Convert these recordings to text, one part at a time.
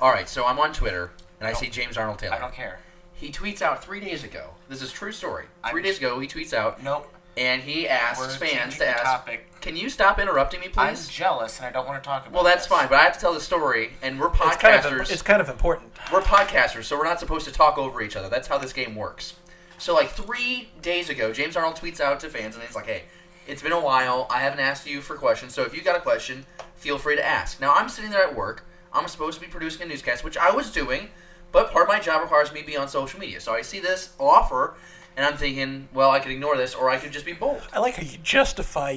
All right, so I'm on Twitter, and I see James Arnold Taylor. I don't care. He tweets out 3 days ago. This is a true story. 3 days ago, he tweets out. Nope. And he asks fans to ask, topic. Can you stop interrupting me, please? I'm jealous, and I don't want to talk about Well, that's this. fine, but I have to tell the story, and we're podcasters. It's kind of important. We're podcasters, so we're not supposed to talk over each other. That's how this game works. So, like, 3 days ago, James Arnold tweets out to fans, and he's like, hey, it's been a while. I haven't asked you for questions, so if you got a question, feel free to ask. Now, I'm sitting there at work. I'm supposed to be producing a newscast, which I was doing, but part of my job requires me to be on social media. So I see this offer, and I'm thinking, well, I could ignore this, or I could just be bold. I like how you justify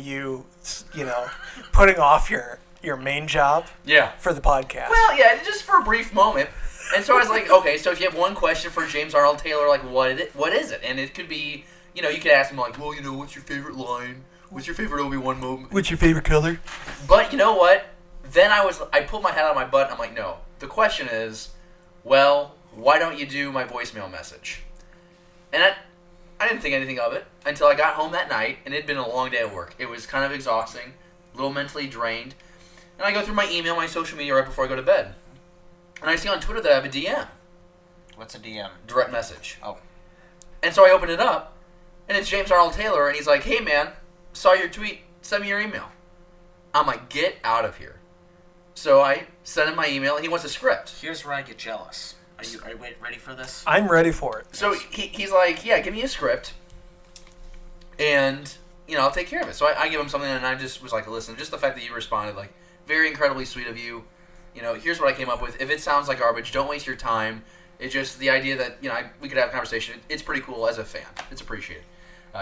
putting off your main job for the podcast. Well, yeah, just for a brief moment. And so I was like, okay, so if you have one question for James Arnold Taylor, like, what is it? And it could be, you could ask him, like, well, what's your favorite line? What's your favorite Obi-Wan moment? What's your favorite color? But you know what? Then I pulled my head out of my butt, and I'm like, no. The question is, well, why don't you do my voicemail message? And I didn't think anything of it until I got home that night, and it had been a long day at work. It was kind of exhausting, a little mentally drained. And I go through my email, my social media right before I go to bed. And I see on Twitter that I have a DM. What's a DM? Direct message. Oh. And so I open it up, and it's James Arnold Taylor, and he's like, hey, man, saw your tweet. Send me your email. I'm like, get out of here. So I sent him my email, and he wants a script. Here's where I get jealous. Are you ready for this? I'm ready for it. So he's like, yeah, give me a script, and, I'll take care of it. So I give him something, and I just was like, listen, just the fact that you responded, like, very incredibly sweet of you. Here's what I came up with. If it sounds like garbage, don't waste your time. It's just the idea that, we could have a conversation. It's pretty cool as a fan. It's appreciated.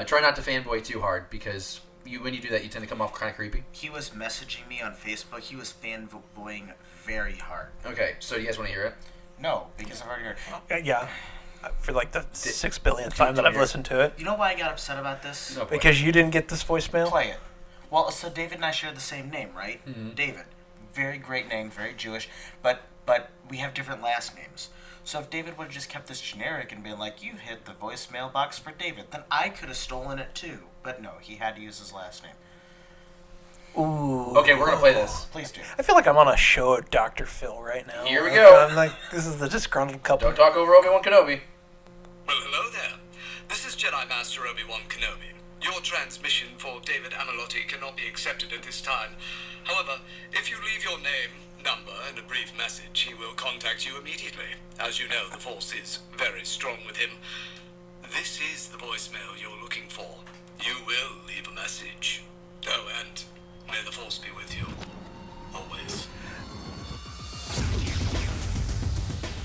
Try not to fanboy too hard, because when you do that, you tend to come off kind of creepy. He was messaging me on Facebook. He was fanboying very hard. Okay, so you guys want to hear it? No, because I've already heard. Yeah. For like the 6 billionth time that I've listened to it. You know why I got upset about this? No, because you didn't get this voicemail? Play it. Well, so David and I share the same name, right? Mm-hmm. David. Very great name, very Jewish, but we have different last names. So if David would have just kept this generic and been like, you've hit the voicemail box for David, then I could have stolen it too. But no, he had to use his last name. Ooh. Okay, we're going to play this. Please do. I feel like I'm on a show of Dr. Phil right now. Here we go. I'm like, this is the disgruntled couple. Don't talk over Obi-Wan Kenobi. Well, hello there. This is Jedi Master Obi-Wan Kenobi. Your transmission for David Amilotti cannot be accepted at this time. However, if you leave your name, number, and a brief message, he will contact you immediately. As you know, the Force is very strong with him. This is the voicemail you're looking for. You will leave a message. Oh, and may the Force be with you. Always.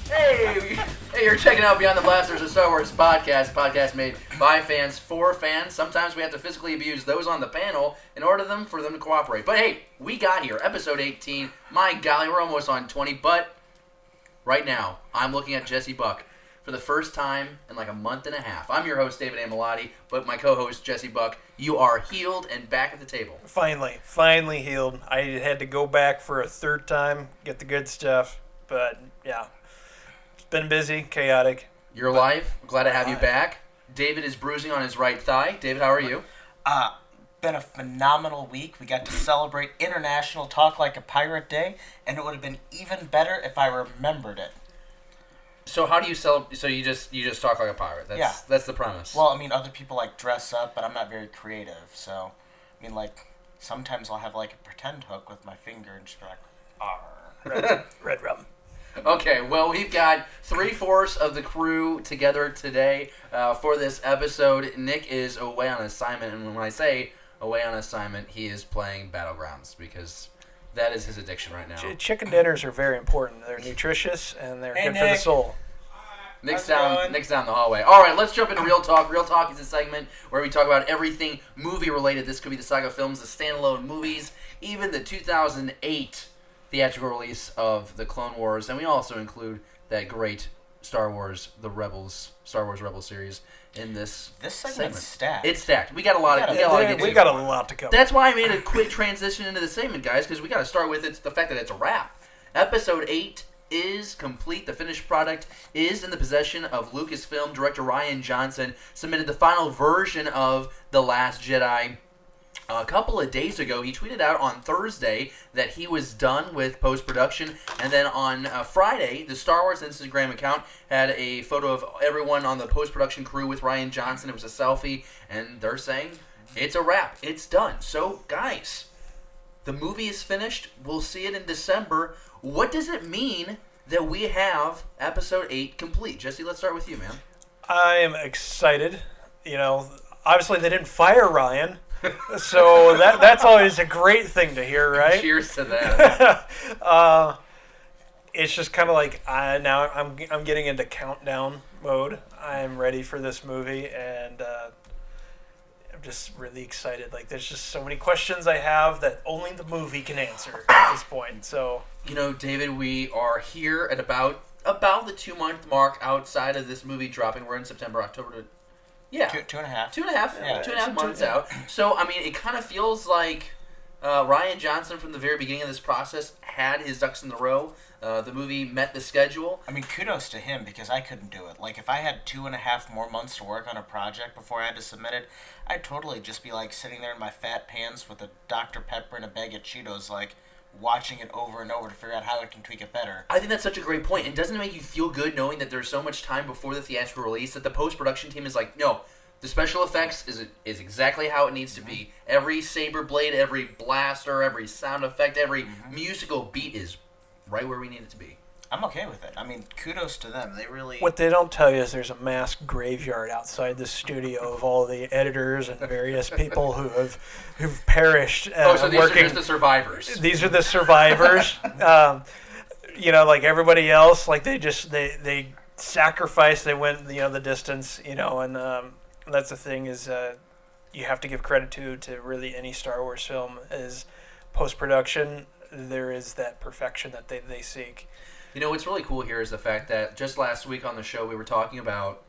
Hey, you're checking out Beyond the Blasters, a Star Wars podcast made by fans for fans. Sometimes we have to physically abuse those on the panel in order for them to cooperate. But hey, we got here, episode 18. My golly, we're almost on 20, but right now, I'm looking at Jesse Buck for the first time in like a month and a half. I'm your host, David Amilotti, but my co-host, Jesse Buck, you are healed and back at the table. Finally healed. I had to go back for a third time, get the good stuff, but yeah. Been busy, chaotic. You're alive. Glad to have you back. David is bruising on his right thigh. David, how are you? Been a phenomenal week. We got to celebrate International Talk Like a Pirate Day, and it would have been even better if I remembered it. So how do you celebrate? So you just talk like a pirate. That's the premise. Well, I mean, other people like dress up, but I'm not very creative. So, I mean, like sometimes I'll have like a pretend hook with my finger and just be like, "Arr." Red rum. Okay, well, we've got 3/4 of the crew together today for this episode. Nick is away on assignment, and when I say away on assignment, he is playing Battlegrounds because that is his addiction right now. Chicken dinners are very important. They're nutritious, and they're good for the soul. Nick's down the hallway. All right, let's jump into Real Talk. Real Talk is a segment where we talk about everything movie-related. This could be the saga films, the standalone movies, even the 2008 theatrical release of the Clone Wars, and we also include that great Star Wars Rebels series in this segment's stacked. It's stacked. We got a lot to cover. That's why I made a quick transition into the segment, guys, because we got to start with the fact that it's a wrap. Episode 8 is complete. The finished product is in the possession of Lucasfilm. Director Rian Johnson submitted the final version of The Last Jedi A couple of days ago, he tweeted out on Thursday that he was done with post-production, and then on Friday, the Star Wars Instagram account had a photo of everyone on the post-production crew with Rian Johnson. It was a selfie, and they're saying it's a wrap. It's done. So, guys, the movie is finished. We'll see it in December. What does it mean that we have Episode 8 complete? Jesse, let's start with you, man. I am excited. You know, obviously they didn't fire Ryan. So that's always a great thing to hear, right? Cheers to that. It's just kind of like now I'm getting into countdown mode. I'm ready for this movie, and I'm just really excited. Like, there's just so many questions I have that only the movie can answer at this point. So, you know, David, we are here at about the 2-month mark outside of this movie dropping. We're in September, October. Yeah. Two and a half. 2.5 months out. So, I mean, it kind of feels like Rian Johnson from the very beginning of this process had his ducks in the row. The movie met the schedule. I mean, kudos to him, because I couldn't do it. Like, if I had 2.5 more months to work on a project before I had to submit it, I'd totally just be, like, sitting there in my fat pants with a Dr. Pepper and a bag of Cheetos, like, watching it over and over to figure out how I can tweak it better. I think that's such a great point. And doesn't it make you feel good knowing that there's so much time before the theatrical release that the post-production team is like, no, the special effects is exactly how it needs to be. Every saber blade, every blaster, every sound effect, every musical beat is right where we need it to be. I'm okay with it. I mean, kudos to them. They really... What they don't tell you is there's a mass graveyard outside the studio of all the editors and various people who've perished. So these are just the survivors. These are the survivors. You know, like everybody else, like they sacrificed. They went the distance. You know, and that's the thing is you have to give credit to really any Star Wars film is post production. There is that perfection that they seek. You know, what's really cool here is the fact that just last week on the show we were talking about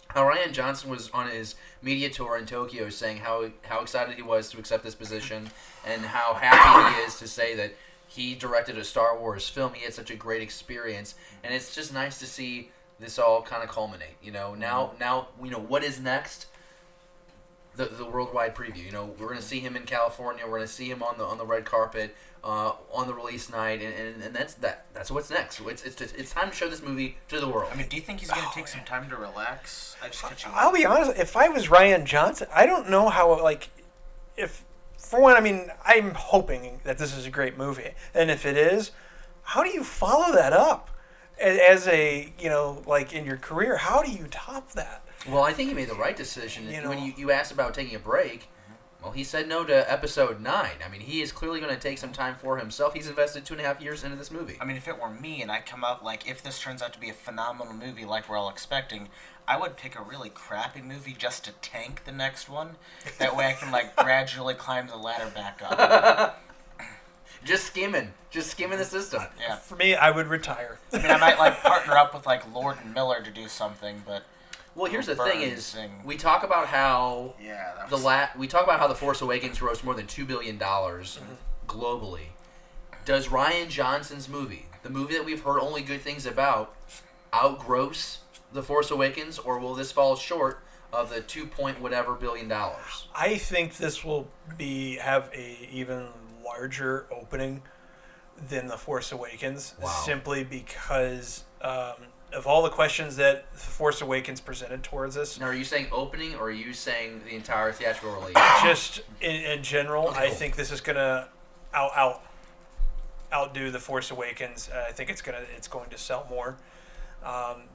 how Rian Johnson was on his media tour in Tokyo saying how excited he was to accept this position and how happy he is to say that he directed a Star Wars film. He had such a great experience, and it's just nice to see this all kind of culminate. You know, now what is next? The worldwide preview. You know, we're going to see him in California. We're going to see him on the red carpet on the release night, and that's what's next. It's time to show this movie to the world. I mean, do you think he's going to take some time to relax? I'll be honest. If I was Rian Johnson, I don't know how. Like, if for one, I mean, I'm hoping that this is a great movie, and if it is, how do you follow that up as a like in your career? How do you top that? Well, I think he made the right decision. When you asked about taking a break, well, he said no to Episode 9. I mean, he is clearly going to take some time for himself. He's invested 2.5 years into this movie. I mean, if it were me and I come out, like, if this turns out to be a phenomenal movie like we're all expecting, I would pick a really crappy movie just to tank the next one. That way I can, like, gradually climb the ladder back up. Just skimming the system. Yeah. For me, I would retire. I mean, I might, like, partner up with, like, Lord and Miller to do something, but... Well, here's the thing is, we talk about how The Force Awakens grossed more than $2 billion globally. Does Rian Johnson's movie, the movie that we've heard only good things about, outgross The Force Awakens, or will this fall short of the 2-point-whatever billion dollars? I think this will have a even larger opening than The Force Awakens, simply because... of all the questions that The Force Awakens presented towards us. Now, are you saying opening, or are you saying the entire theatrical release? Just in general, I think this is going to outdo The Force Awakens. I think it's going to sell more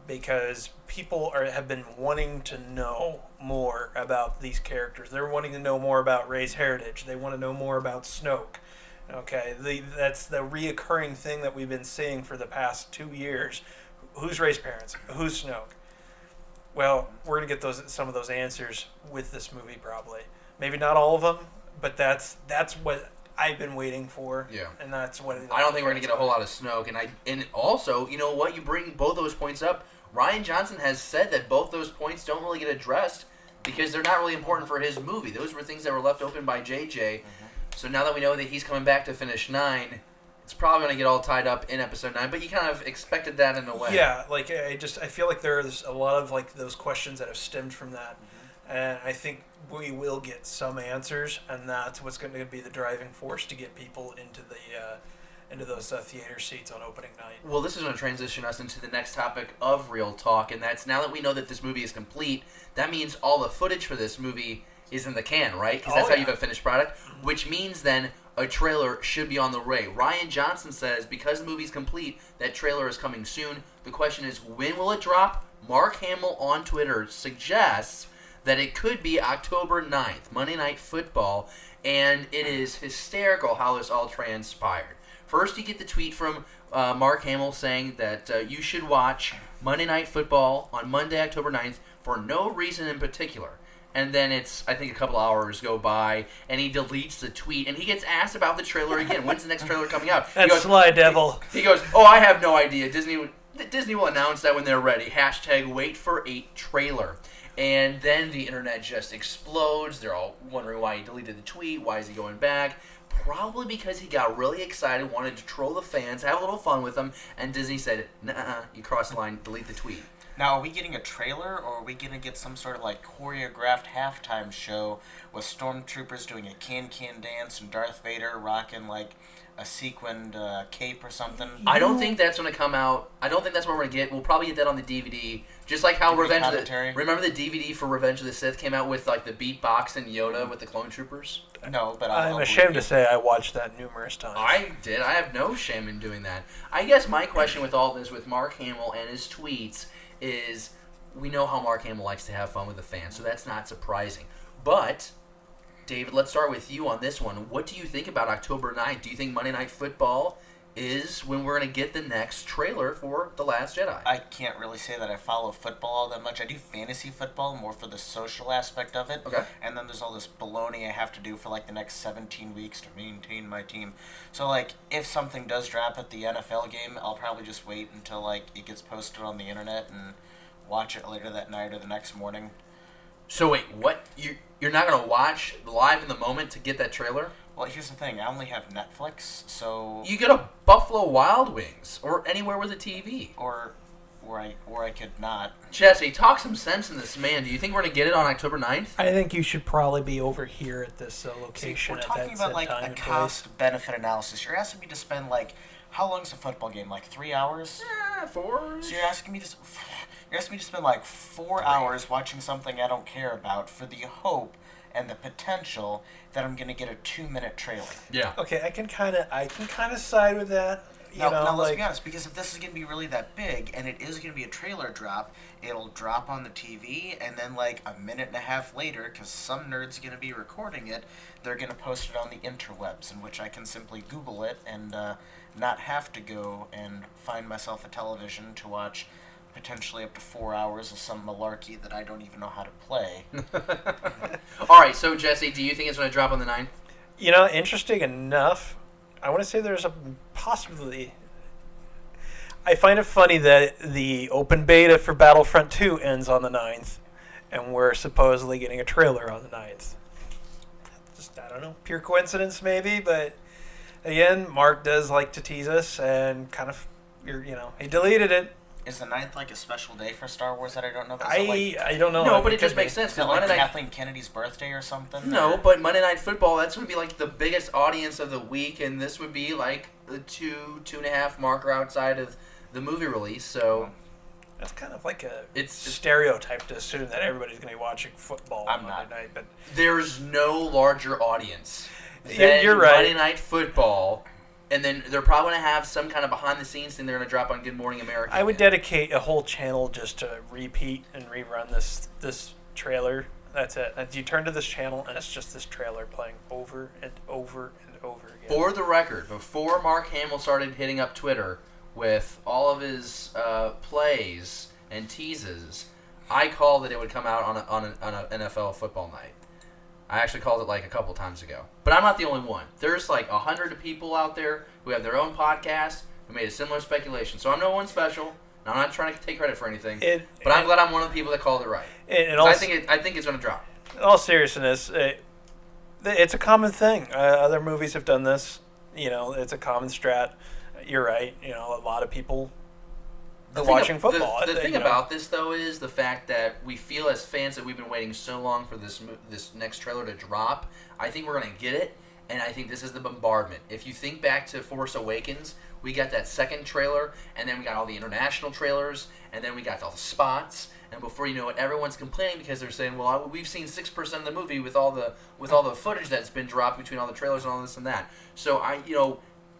because people have been wanting to know more about these characters. They're wanting to know more about Rey's heritage. They want to know more about Snoke. Okay, that's the reoccurring thing that we've been seeing for the past 2 years. Who's Rey's parents? Who's Snoke? Well, we're going to get some of those answers with this movie, probably. Maybe not all of them, but that's what I've been waiting for. Yeah. And that's what... I don't think we're going to get a whole lot of Snoke. And also, you know what? You bring both those points up. Rian Johnson has said that both those points don't really get addressed because they're not really important for his movie. Those were things that were left open by JJ. So now that we know that he's coming back to finish 9... It's probably going to get all tied up in Episode 9, but you kind of expected that in a way. Yeah, like I feel like there's a lot of like those questions that have stemmed from that. And I think we will get some answers, and that's what's going to be the driving force to get people into those theater seats on opening night. Well, this is going to transition us into the next topic of Real Talk, and that's now that we know that this movie is complete, that means all the footage for this movie is in the can, right? Because that's how you have a finished product, which means then a trailer should be on the way. Ryan Johnson says because the movie's complete, that trailer is coming soon. The question is, when will it drop? Mark Hamill on Twitter suggests that it could be October 9th, Monday Night Football, and it is hysterical how this all transpired. First, you get the tweet from Mark Hamill saying that you should watch Monday Night Football on Monday, October 9th for no reason in particular. And then I think a couple hours go by, and he deletes the tweet, and he gets asked about the trailer again. When's the next trailer coming out? That's Sly Devil. He goes, oh, I have no idea. Disney will announce that when they're ready. # wait for 8 trailer. And then the internet just explodes. They're all wondering why he deleted the tweet. Why is he going back? Probably because he got really excited, wanted to troll the fans, have a little fun with them, and Disney said, nah, you crossed the line, delete the tweet. Now, are we getting a trailer, or are we going to get some sort of, like, choreographed halftime show with stormtroopers doing a can-can dance and Darth Vader rocking, like, a sequined cape or something? I don't think that's going to come out. I don't think that's what we're going to get. We'll probably get that on the DVD. Just like how remember the DVD for Revenge of the Sith came out with, like, the beatbox and Yoda with the clone troopers? No, but I'm ashamed to say I watched that numerous times. I did. I have no shame in doing that. I guess my question with all this, with Mark Hamill and his tweets, is we know how Mark Hamill likes to have fun with the fans, so that's not surprising. But, David, let's start with you on this one. What do you think about October 9th? Do you think Monday Night Football is when we're going to get the next trailer for The Last Jedi? I can't really say that I follow football all that much. I do fantasy football more for the social aspect of it. Okay. And then there's all this baloney I have to do for like the next 17 weeks to maintain my team. So like if something does drop at the NFL game, I'll probably just wait until like it gets posted on the internet and watch it later that night or the next morning. So wait, what? You're not going to watch live in the moment to get that trailer? Well, here's the thing. I only have Netflix, so... You get a Buffalo Wild Wings or anywhere with a TV. Or I could not. Jesse, talk some sense in this, man. Do you think we're going to get it on October 9th? I think you should probably be over here at this location. See, we're talking about like a cost-benefit analysis. You're asking me to spend like... How long is a football game? Like 3 hours? 4. So you're asking me to spend like 4 hours watching something I don't care about for the hope and the potential that I'm going to get a 2-minute trailer. Yeah. Okay, I can kind of side with that. Now, let's be honest, because if this is going to be really that big, and it is going to be a trailer drop, it'll drop on the TV, and then like a minute and a half later, because some nerd's going to be recording it, they're going to post it on the interwebs, in which I can simply Google it and not have to go and find myself a television to watch potentially up to 4 hours of some malarkey that I don't even know how to play. All right, so Jesse, do you think it's going to drop on the 9th? You know, interesting enough, I want to say there's a possibility. I find it funny that the open beta for Battlefront 2 ends on the 9th, and we're supposedly getting a trailer on the 9th. Just, I don't know, pure coincidence maybe, but again, Mark does like to tease us, and kind of, he deleted it. Is the 9th like a special day for Star Wars that I don't know about? I don't know. No, but it just makes sense. Is it like Kathleen Kennedy's birthday or something? No, but Monday Night Football, that's going to be like the biggest audience of the week, and this would be like the 2.5 marker outside of the movie release, so... That's kind of like it's stereotype to assume that everybody's going to be watching football on Monday night, but... There's no larger audience you're right. Monday Night Football... And then they're probably going to have some kind of behind-the-scenes thing they're going to drop on Good Morning America. I would dedicate a whole channel just to repeat and rerun this trailer. That's it. You turn to this channel, and it's just this trailer playing over and over and over again. For the record, before Mark Hamill started hitting up Twitter with all of his plays and teases, I called that it would come out on an NFL football night. I actually called it like a couple times ago. But I'm not the only one. There's like 100 people out there who have their own podcast who made a similar speculation. So I'm no one special. And I'm not trying to take credit for anything. But I'm glad I'm one of the people that called it right. I think it's going to drop. In all seriousness, it's a common thing. Other movies have done this. It's a common strat. You're right. A lot of people watching football. The thing about this, though, is the fact that we feel as fans that we've been waiting so long for this next trailer to drop. I think we're going to get it, and I think this is the bombardment. If you think back to Force Awakens, we got that second trailer, and then we got all the international trailers, and then we got all the spots, and before you know it, everyone's complaining because they're saying, well, we've seen 6% of the movie with all the footage that's been dropped between all the trailers and all this and that. So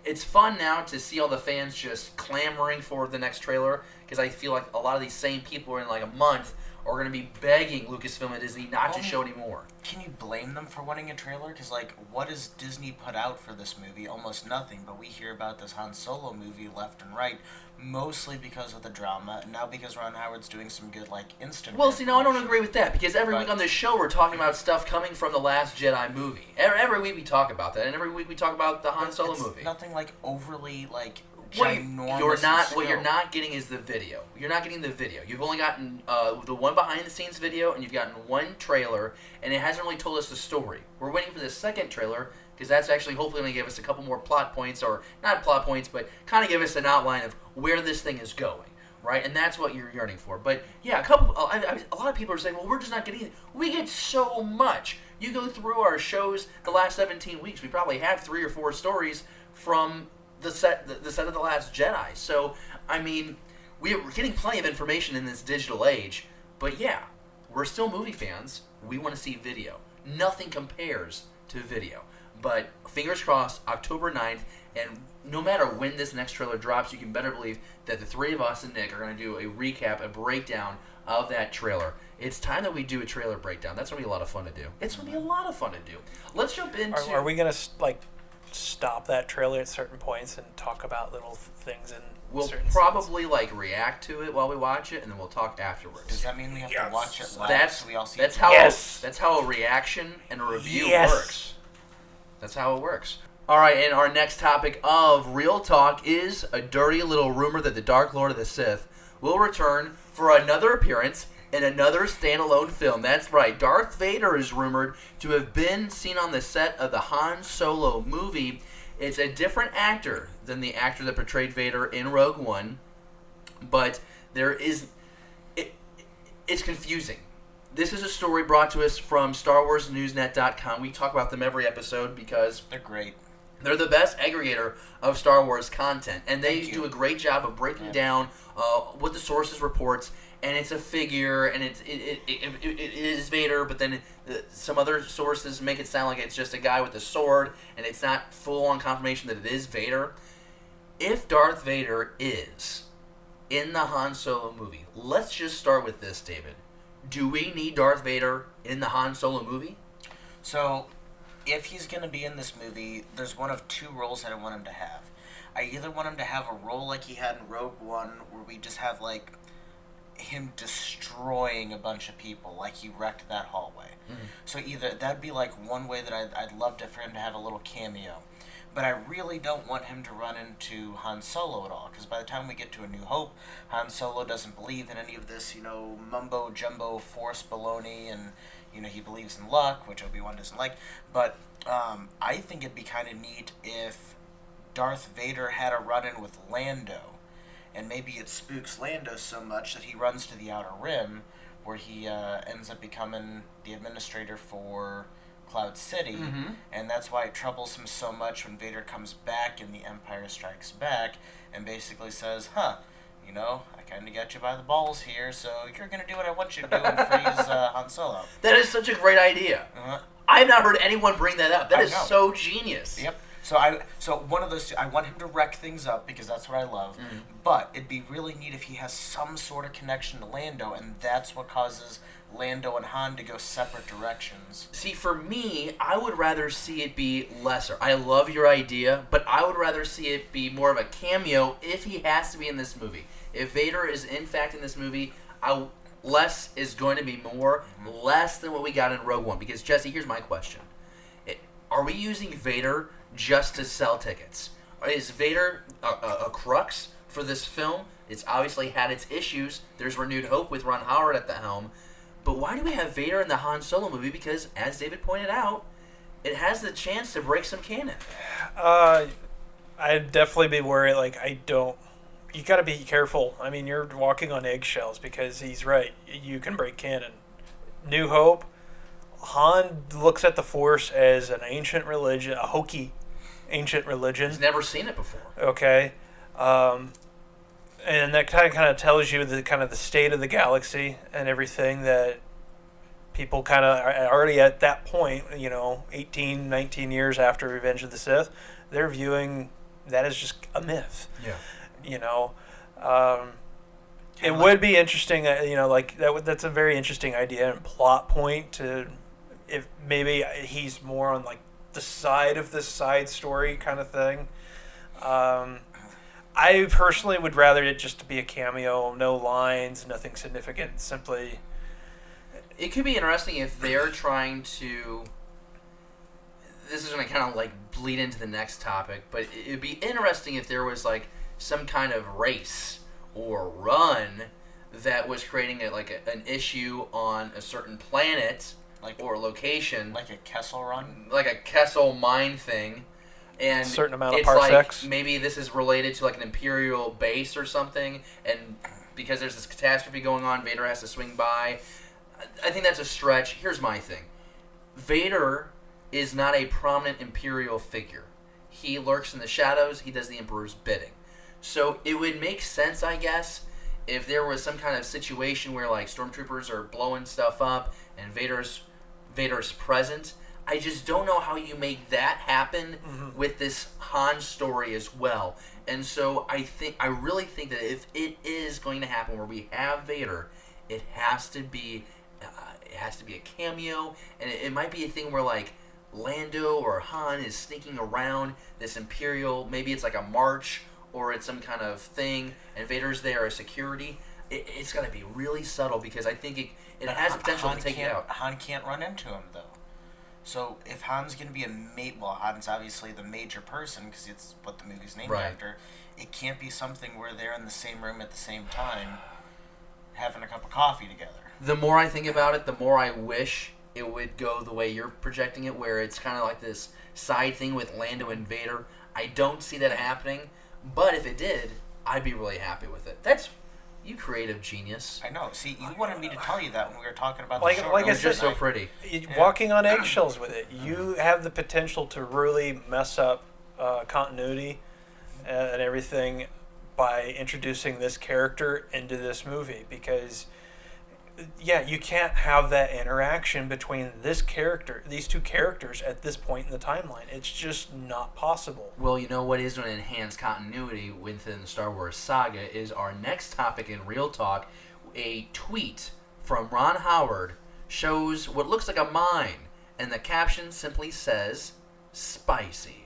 it's fun now to see all the fans just clamoring for the next trailer, because I feel like a lot of these same people in like a month are going to be begging Lucasfilm and Disney not to show anymore. Can you blame them for wanting a trailer? Because, like, what does Disney put out for this movie? Almost nothing, but we hear about this Han Solo movie left and right, mostly because of the drama, and now because Ron Howard's doing some good, like, instant... Well, see, now I don't agree with that, because every week on this show we're talking about stuff coming from The Last Jedi movie. Every week we talk about that, and every week we talk about the Han Solo movie. Nothing, like, overly, like... What you're not getting is the video. You're not getting the video. You've only gotten the one behind-the-scenes video, and you've gotten one trailer, and it hasn't really told us the story. We're waiting for the second trailer, because that's actually hopefully going to give us a couple more plot points, or not plot points, but kind of give us an outline of where this thing is going, right? And that's what you're yearning for. But yeah, a lot of people are saying, well, we're just not getting it. We get so much. You go through our shows the last 17 weeks, we probably have 3 or 4 stories from the set of The Last Jedi. So, I mean, we're getting plenty of information in this digital age, but yeah, we're still movie fans. We want to see video. Nothing compares to video. But fingers crossed, October 9th, and no matter when this next trailer drops, you can better believe that the three of us and Nick are going to do a recap, a breakdown of that trailer. It's time that we do a trailer breakdown. That's going to be a lot of fun to do. It's going to be a lot of fun to do. Let's jump into... Are we going to, like, stop that trailer at certain points and talk about little things in we'll certain probably scenes? Like react to it while we watch it, and then we'll talk afterwards. Does that mean we have to watch it live so we all see that's it? how Yes. That's how a reaction and a review Yes. works. That's how it works. All right, and our next topic of Real Talk is a dirty little rumor that the Dark Lord of the Sith will return for another appearance in another standalone film. That's right, Darth Vader is rumored to have been seen on the set of the Han Solo movie. It's a different actor than the actor that portrayed Vader in Rogue One, but it's confusing. This is a story brought to us from StarWarsNewsNet.com. We talk about them every episode because they're great. They're the best aggregator of Star Wars content, and they do a great job of breaking down what the sources reports. And it's a figure, and it is Vader, but then some other sources make it sound like it's just a guy with a sword, and it's not full-on confirmation that it is Vader. If Darth Vader is in the Han Solo movie, let's just start with this, David. Do we need Darth Vader in the Han Solo movie? So, if he's going to be in this movie, there's one of 2 roles that I want him to have. I either want him to have a role like he had in Rogue One, where we just have, like, him destroying a bunch of people, like he wrecked that hallway. So either that'd be like one way that I'd love for him to have a little cameo, but I really don't want him to run into Han Solo at all, because by the time we get to A New Hope, Han Solo doesn't believe in any of this, mumbo jumbo Force baloney, and he believes in luck, which Obi-Wan doesn't like. But I think it'd be kind of neat if Darth Vader had a run-in with Lando. And maybe it spooks Lando so much that he runs to the Outer Rim, where he ends up becoming the administrator for Cloud City. And that's why it troubles him so much when Vader comes back in The Empire Strikes Back and basically says, I kind of got you by the balls here, so you're going to do what I want you to do and freeze Han Solo. That is such a great idea. I have not heard anyone bring that up. That is so genius. Yep. So one of those two, I want him to wreck things up because that's what I love. But it'd be really neat if he has some sort of connection to Lando, and that's what causes Lando and Han to go separate directions. See, for me, I would rather see it be lesser. I love your idea, but I would rather see it be more of a cameo if he has to be in this movie. If Vader is in fact in this movie, less is going to be more, less than what we got in Rogue One. Because, Jesse, here's my question. Are we using Vader just to sell tickets? Is Vader a crux for this film? It's obviously had its issues. There's renewed hope with Ron Howard at the helm. But why do we have Vader in the Han Solo movie? Because, as David pointed out, it has the chance to break some canon. I'd definitely be worried. Like, you got to be careful. I mean, you're walking on eggshells because he's right. You can break canon. New Hope, Han looks at the Force as an ancient religion, a hokey ancient religion. He's never seen it before. Okay. And that kind of tells you the kind of the state of the galaxy and everything, that people kind of are already at that point, 18, 19 years after Revenge of the Sith, they're viewing that as just a myth. Yeah. It would be interesting, that's a very interesting idea and plot point to, if maybe he's more on like the side of this side story kind of thing. I personally would rather it just to be a cameo, no lines, nothing significant, simply. It could be interesting if they're trying to. This is going to kind of like bleed into the next topic, but it'd be interesting if there was like some kind of race or run that was creating an issue on a certain planet or location, like a Kessel run, like a Kessel mine thing. And a certain amount of it's parsecs. like maybe this is related to like an Imperial base or something, and because there's this catastrophe going on, Vader has to swing by. I think that's a stretch. Here's my thing. Vader is not a prominent Imperial figure. He lurks in the shadows. He does the Emperor's bidding. So it would make sense, I guess, if there was some kind of situation where like stormtroopers are blowing stuff up and Vader's present. I just don't know how you make that happen with this Han story as well. And so I really think that if it is going to happen where we have Vader, it has to be a cameo, and it might be a thing where like Lando or Han is sneaking around this Imperial, maybe it's like a march or it's some kind of thing, and Vader's there as security. It's got to be really subtle because I think it has potential to take it out. Han can't run into him though. So if Han's going to be Han's obviously the major person because it's what the movie's named after. It can't be something where they're in the same room at the same time having a cup of coffee together. The more I think about it, the more I wish it would go the way you're projecting it, where it's kind of like this side thing with Lando and Vader. I don't see that happening, but if it did, I'd be really happy with it. That's you creative genius. I know. See, you wanted me to tell you that when we were talking about Like the show. I It's said, just so pretty. Walking on eggshells with it, you have the potential to really mess up continuity and everything by introducing this character into this movie, because you can't have that interaction between these two characters at this point in the timeline. It's just not possible. Well, you know what is going to enhance continuity within the Star Wars saga is our next topic in Real Talk. A tweet from Ron Howard shows what looks like a mine, and the caption simply says, "Spicy."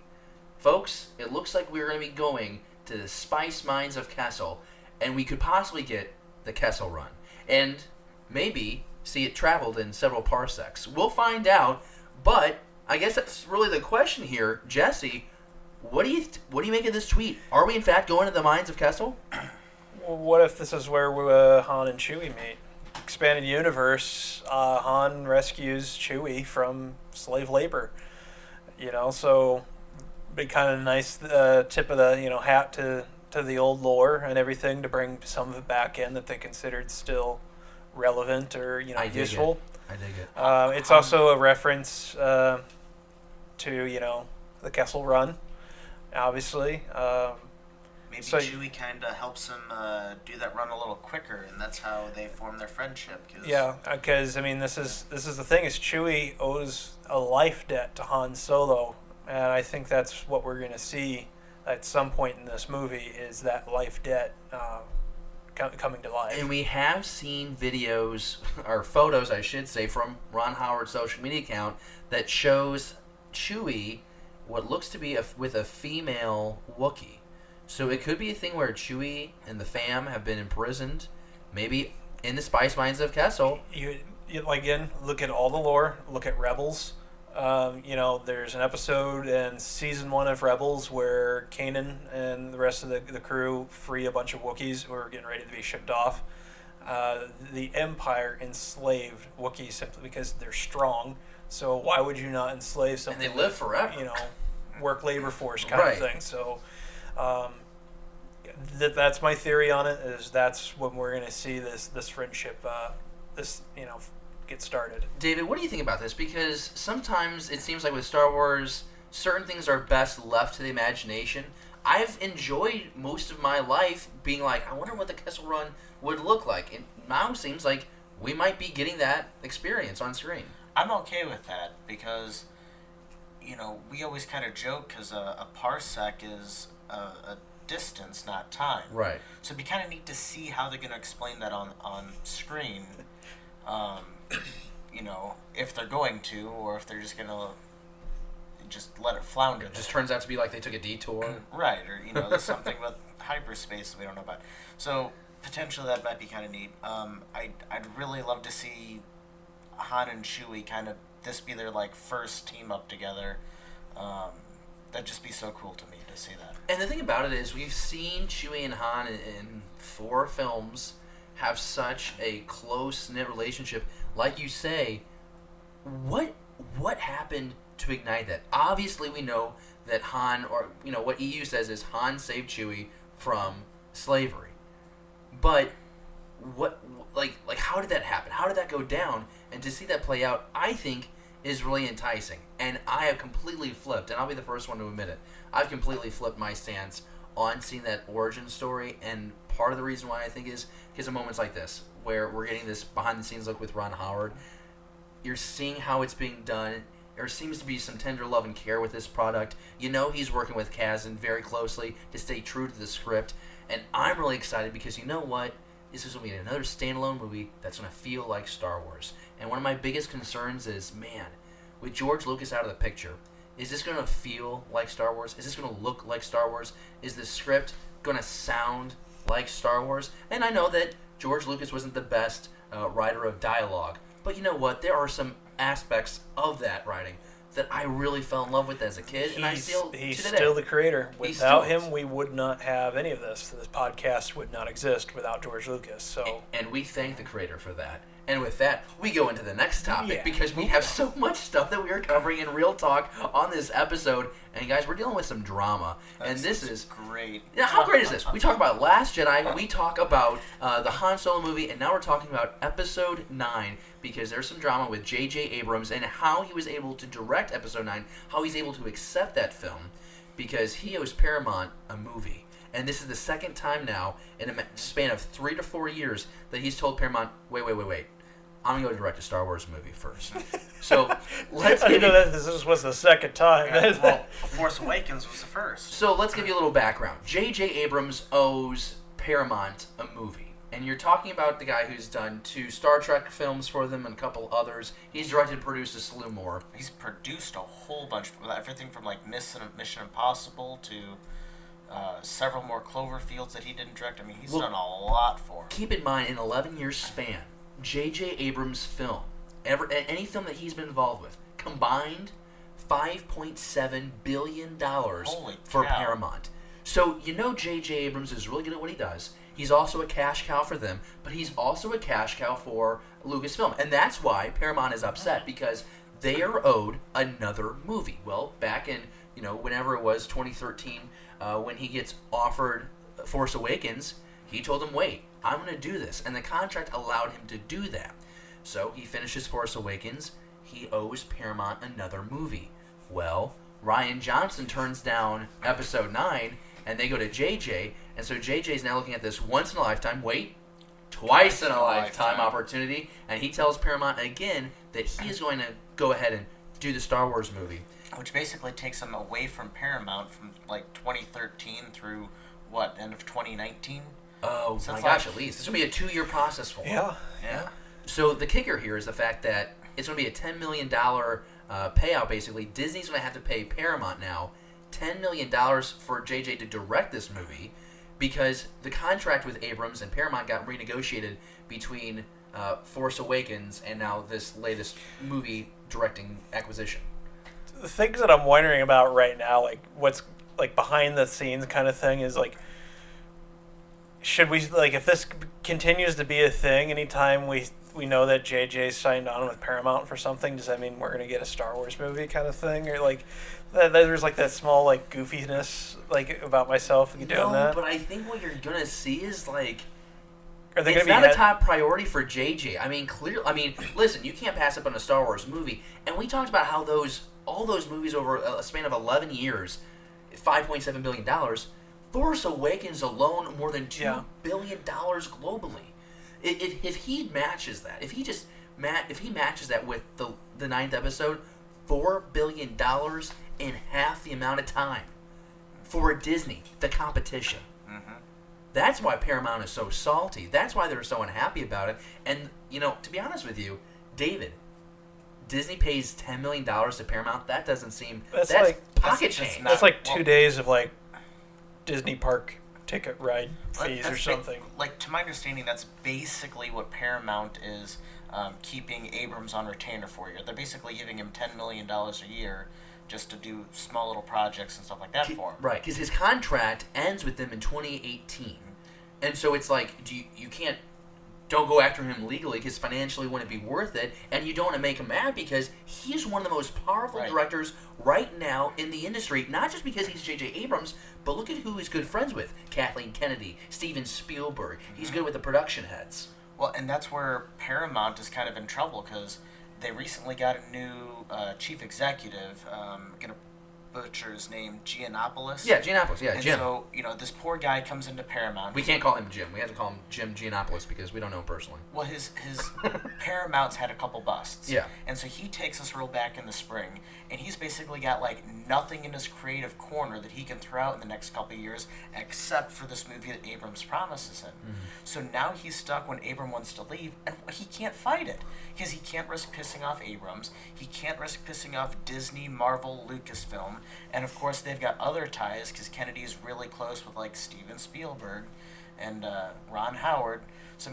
Folks, it looks like we're going to be going to the spice mines of Kessel, and we could possibly get the Kessel run. And maybe see it traveled in several parsecs. We'll find out, but I guess that's really the question here. Jesse, what do you make of this tweet? Are we in fact going to the mines of Kessel? Well, what if this is where Han and Chewie meet? Expanded universe, Han rescues Chewie from slave labor. So be kind of nice tip of the hat to the old lore and everything to bring some of it back in that they considered still relevant or useful. I dig it. It's also a reference to the Kessel run, obviously. Maybe Chewie kind of helps him do that run a little quicker, and that's how they form their friendship. Because this is the thing: is Chewie owes a life debt to Han Solo, and I think that's what we're going to see at some point in this movie is that life debt coming to life. And we have seen videos, or photos I should say, from Ron Howard's social media account that shows Chewie what looks to be with a female Wookiee. So it could be a thing where Chewie and the fam have been imprisoned, maybe in the spice mines of Kessel. You again, look at all the lore, look at Rebels. There's an episode in season 1 of Rebels where Kanan and the rest of the crew free a bunch of Wookiees who are getting ready to be shipped off. The Empire enslaved Wookiees simply because they're strong. So why would you not enslave something? And they live forever. Work labor force kind of thing. So that's my theory on it. Is that's when we're going to see this friendship, get started. David, what do you think about this? Because sometimes it seems like with Star Wars, certain things are best left to the imagination. I've enjoyed most of my life being like, I wonder what the Kessel Run would look like. And now it seems like we might be getting that experience on screen. I'm okay with that because, we always kind of joke because a parsec is a distance, not time. Right. So it'd be kind of neat to see how they're going to explain that on screen. If they're going to, or if they're just going to just let it flounder. It just turns out to be like they took a detour. Right, or there's something with hyperspace that we don't know about. So potentially that might be kind of neat. I'd really love to see Han and Chewie kind of this be their like first team up together. That'd just be so cool to me to see that. And the thing about it is, we've seen Chewie and Han in 4 films have such a close-knit relationship. Like you say, what happened to ignite that? Obviously, we know that Han, or what EU says is Han saved Chewie from slavery. But how did that happen? How did that go down? And to see that play out, I think, is really enticing. And I have completely flipped, and I'll be the first one to admit it, I've completely flipped my stance on seeing that origin story. And part of the reason why I think is because of moments like this, where we're getting this behind-the-scenes look with Ron Howard. You're seeing how it's being done. There seems to be some tender love and care with this product. He's working with Kazan very closely to stay true to the script. And I'm really excited because you know what? This is going to be another standalone movie that's going to feel like Star Wars. And one of my biggest concerns is, man, with George Lucas out of the picture, is this going to feel like Star Wars? Is this going to look like Star Wars? Is the script going to sound like Star Wars? And I know that George Lucas wasn't the best writer of dialogue, but you know what? There are some aspects of that writing that I really fell in love with as a kid, and He's today. still the creator. He Without still is. him, we would not have any of this. This podcast would not exist without George Lucas. So, And we thank the creator for that. And with that, we go into the next topic Yeah. because we have so much stuff that we are covering in real talk on this episode. And guys, we're dealing with some drama. And this is great. Yeah, how great is this? We talk about Last Jedi, we talk about the Han Solo movie, and now we're talking about Episode 9 because there's some drama with J.J. Abrams and how he was able to direct Episode 9, how he's able to accept that film because he owes Paramount a movie. And this is the second time now in a span of 3 to 4 years that he's told Paramount, wait. I'm going to go direct a Star Wars movie first. So let's I give didn't you... know that this was the second time. Well, Force Awakens was the first. So let's give you a little background. J.J. Abrams owes Paramount a movie. And you're talking about the guy who's done 2 Star Trek films for them and a couple others. He's directed and produced a slew more. He's produced a whole bunch, everything from like Mission Impossible to several more Cloverfields that he didn't direct. I mean, he's done a lot for him. Keep in mind, in 11 years span, J.J. Abrams' film, any film that he's been involved with, combined $5.7 billion for cow. Paramount. So J.J. Abrams is really good at what he does. He's also a cash cow for them, but he's also a cash cow for Lucasfilm. And that's why Paramount is upset, because they are owed another movie. Well, back in, whenever it was, 2013, when he gets offered Force Awakens, he told them, wait, I'm going to do this. And the contract allowed him to do that. So he finishes Force Awakens. He owes Paramount another movie. Well, Rian Johnson turns down Episode 9, and they go to JJ. And so JJ's now looking at this once-in-a-lifetime, twice-in-a-lifetime opportunity. And he tells Paramount again that he is going to go ahead and do the Star Wars movie. Which basically takes him away from Paramount from like 2013 through, end of 2019? Oh, So my it's gosh, like- at least. This is going to be a 2-year process for him. Yeah. So the kicker here is the fact that it's going to be a $10 million payout, basically. Disney's going to have to pay Paramount now $10 million for JJ to direct this movie because the contract with Abrams and Paramount got renegotiated between Force Awakens and now this latest movie directing acquisition. The things that I'm wondering about right now, like what's like behind the scenes kind of thing, is like, should we, like, if this continues to be a thing, anytime we we know that JJ signed on with Paramount for something, does that mean we're gonna get a Star Wars movie kind of thing, or like there's like that small like goofiness like about myself doing No, that? but I think what you're gonna see is like. Are they It's gonna not be a top priority for JJ. I mean, listen, you can't pass up on a Star Wars movie. And we talked about how all those movies over a span of 11 years, $5.7 billion, Force Awakens alone more than $2 billion globally. If he matches that, if he matches that with the ninth episode, $4 billion in half the amount of time for Disney, the competition. Mm-hmm. That's why Paramount is so salty. That's why they're so unhappy about it. And, to be honest with you, David, Disney pays $10 million to Paramount. That doesn't seem... That's like pocket change. That's like 2 days of, like, Disney park ticket ride fees or something. To my understanding, that's basically what Paramount is keeping Abrams on retainer for a year. They're basically giving him $10 million a year just to do small little projects and stuff like that for him. Right, because his contract ends with them in 2018. And so it's like, don't go after him legally because financially wouldn't be worth it, and you don't want to make him mad because he's one of the most powerful directors right now in the industry, not just because he's J.J. Abrams, but look at who he's good friends with. Kathleen Kennedy, Steven Spielberg. He's good with the production heads. Well, and that's where Paramount is kind of in trouble because they recently got a new chief executive. I'm going to butcher his name, Giannopoulos. Yeah, Giannopoulos. Yeah, and Jim. So, this poor guy comes into Paramount. We can't call him Jim. We have to call him Jim Giannopoulos because we don't know him personally. Well, his Paramount's had a couple busts. Yeah. And so he takes us real back in the spring, and he's basically got, nothing in his creative corner that he can throw out in the next couple of years except for this movie that Abrams promises him. Mm-hmm. So now he's stuck when Abrams wants to leave, and he can't fight it because he can't risk pissing off Abrams. He can't risk pissing off Disney, Marvel, Lucasfilm. And, of course, they've got other ties because Kennedy is really close with, Steven Spielberg and Ron Howard. So,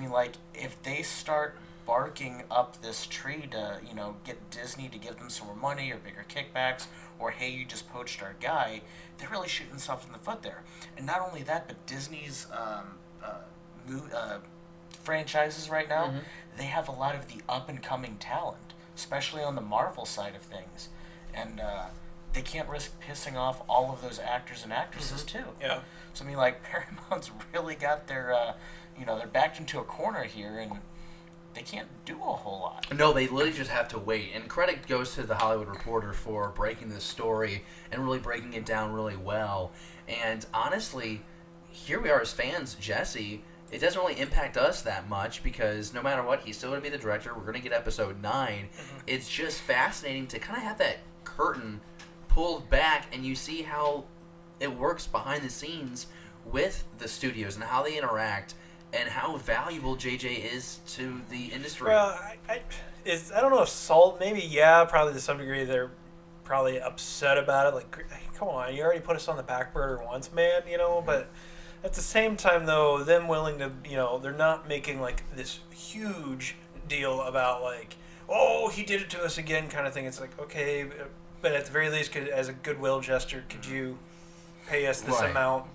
if they start barking up this tree to, get Disney to give them some more money or bigger kickbacks or, hey, you just poached our guy, they're really shooting themselves in the foot there. And not only that, but Disney's franchises right now, they have a lot of the up-and-coming talent, especially on the Marvel side of things. And they can't risk pissing off all of those actors and actresses, too. Yeah. So, Paramount's really got their, they're backed into a corner here, and they can't do a whole lot. No, they literally just have to wait. And credit goes to the Hollywood Reporter for breaking this story and really breaking it down really well. And honestly, here we are as fans, Jesse. It doesn't really impact us that much because no matter what, he's still going to be the director. We're going to get episode 9. Mm-hmm. It's just fascinating to kind of have that curtain pulled back and you see how it works behind the scenes with the studios and how they interact and how valuable JJ is to the industry. Well, I don't know if maybe, probably to some degree they're probably upset about it. Like, come on, you already put us on the back burner once, man, but at the same time, though, them willing to, they're not making, this huge deal about, oh, he did it to us again kind of thing. It's like, okay, but at the very least, as a goodwill gesture, could you pay us this amount?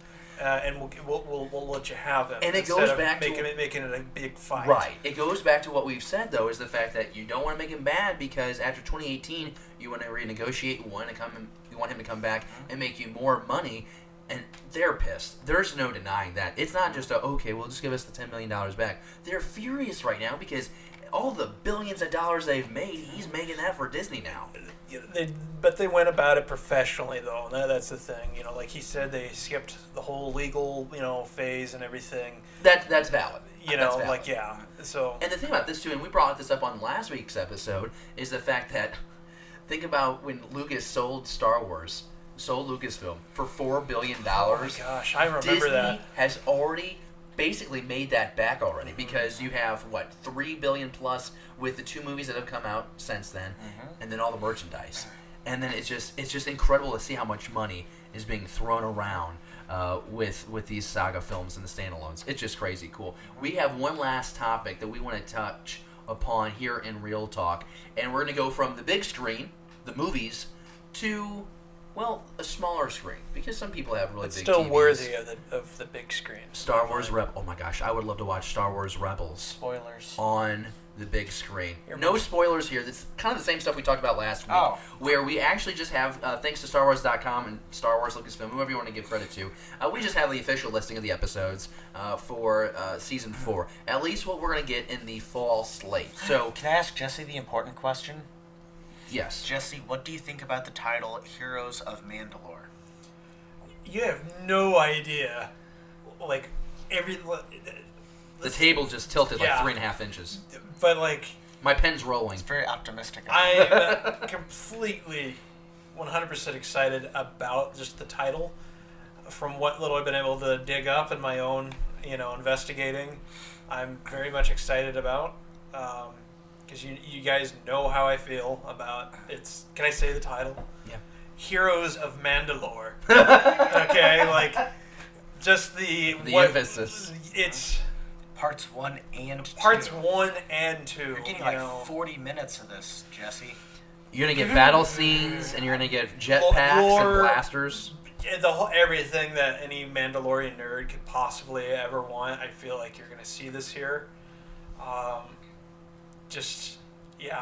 And we'll let you have them. And it goes back to making it a big fight. Right. It goes back to what we've said though, is the fact that you don't want to make him mad because after 2018 you want to renegotiate, you want him to come back and make you more money, and they're pissed. There's no denying that. It's not just okay, well just give us the $10 million back. They're furious right now because all the billions of dollars they've made, he's making that for Disney now. But they went about it professionally, though. That's the thing. Like he said, they skipped the whole legal, phase and everything. That's valid. That's valid. So. And the thing about this too, and we brought this up on last week's episode, is the fact that think about when Lucas sold Lucasfilm for $4 billion. Oh my gosh, I remember Disney that. Has already basically made that back already because you have $3 billion plus with the 2 movies that have come out since then, and then all the merchandise, and then it's just incredible to see how much money is being thrown around with these saga films and the standalones. It's just crazy cool. We have one last topic that we want to touch upon here in Real Talk, and we're going to go from the big screen, the movies, to Well, a smaller screen, because some people have really It's big still TVs. worthy of the big screen. Star Wars Oh my gosh, I would love to watch Star Wars Rebels Spoilers. on the big screen. You're No right. spoilers here. This is kind of the same stuff we talked about last week, Oh. where we actually just have, thanks to StarWars.com and Star Wars Lucasfilm, whoever you want to give credit to, we just have the official listing of the episodes for Season 4. At least what we're going to get in the fall slate. So, Can I ask Jesse the important question? yes. Jesse, what do you think about the title Heroes of Mandalore? You have no idea, like The table just tilted Yeah. like 3.5 inches. but like My pen's rolling. It's very optimistic. I'm completely 100% excited about just the title. From what little I've been able to dig up in my own, investigating, I'm very much excited about. Because you guys know how I feel about it's. Can I say the title? Yeah. Heroes of Mandalore. Okay, like just the emphasis. It's Parts 1 and 2. parts 1 and 2. You're getting you know. 40 minutes of this, Jesse. You're going to get battle scenes, and you're going to get jetpacks Lore. and blasters. The whole everything that any Mandalorian nerd could possibly ever want. I feel like you're gonna see this here.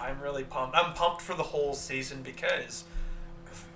I'm really pumped. I'm pumped for the whole season because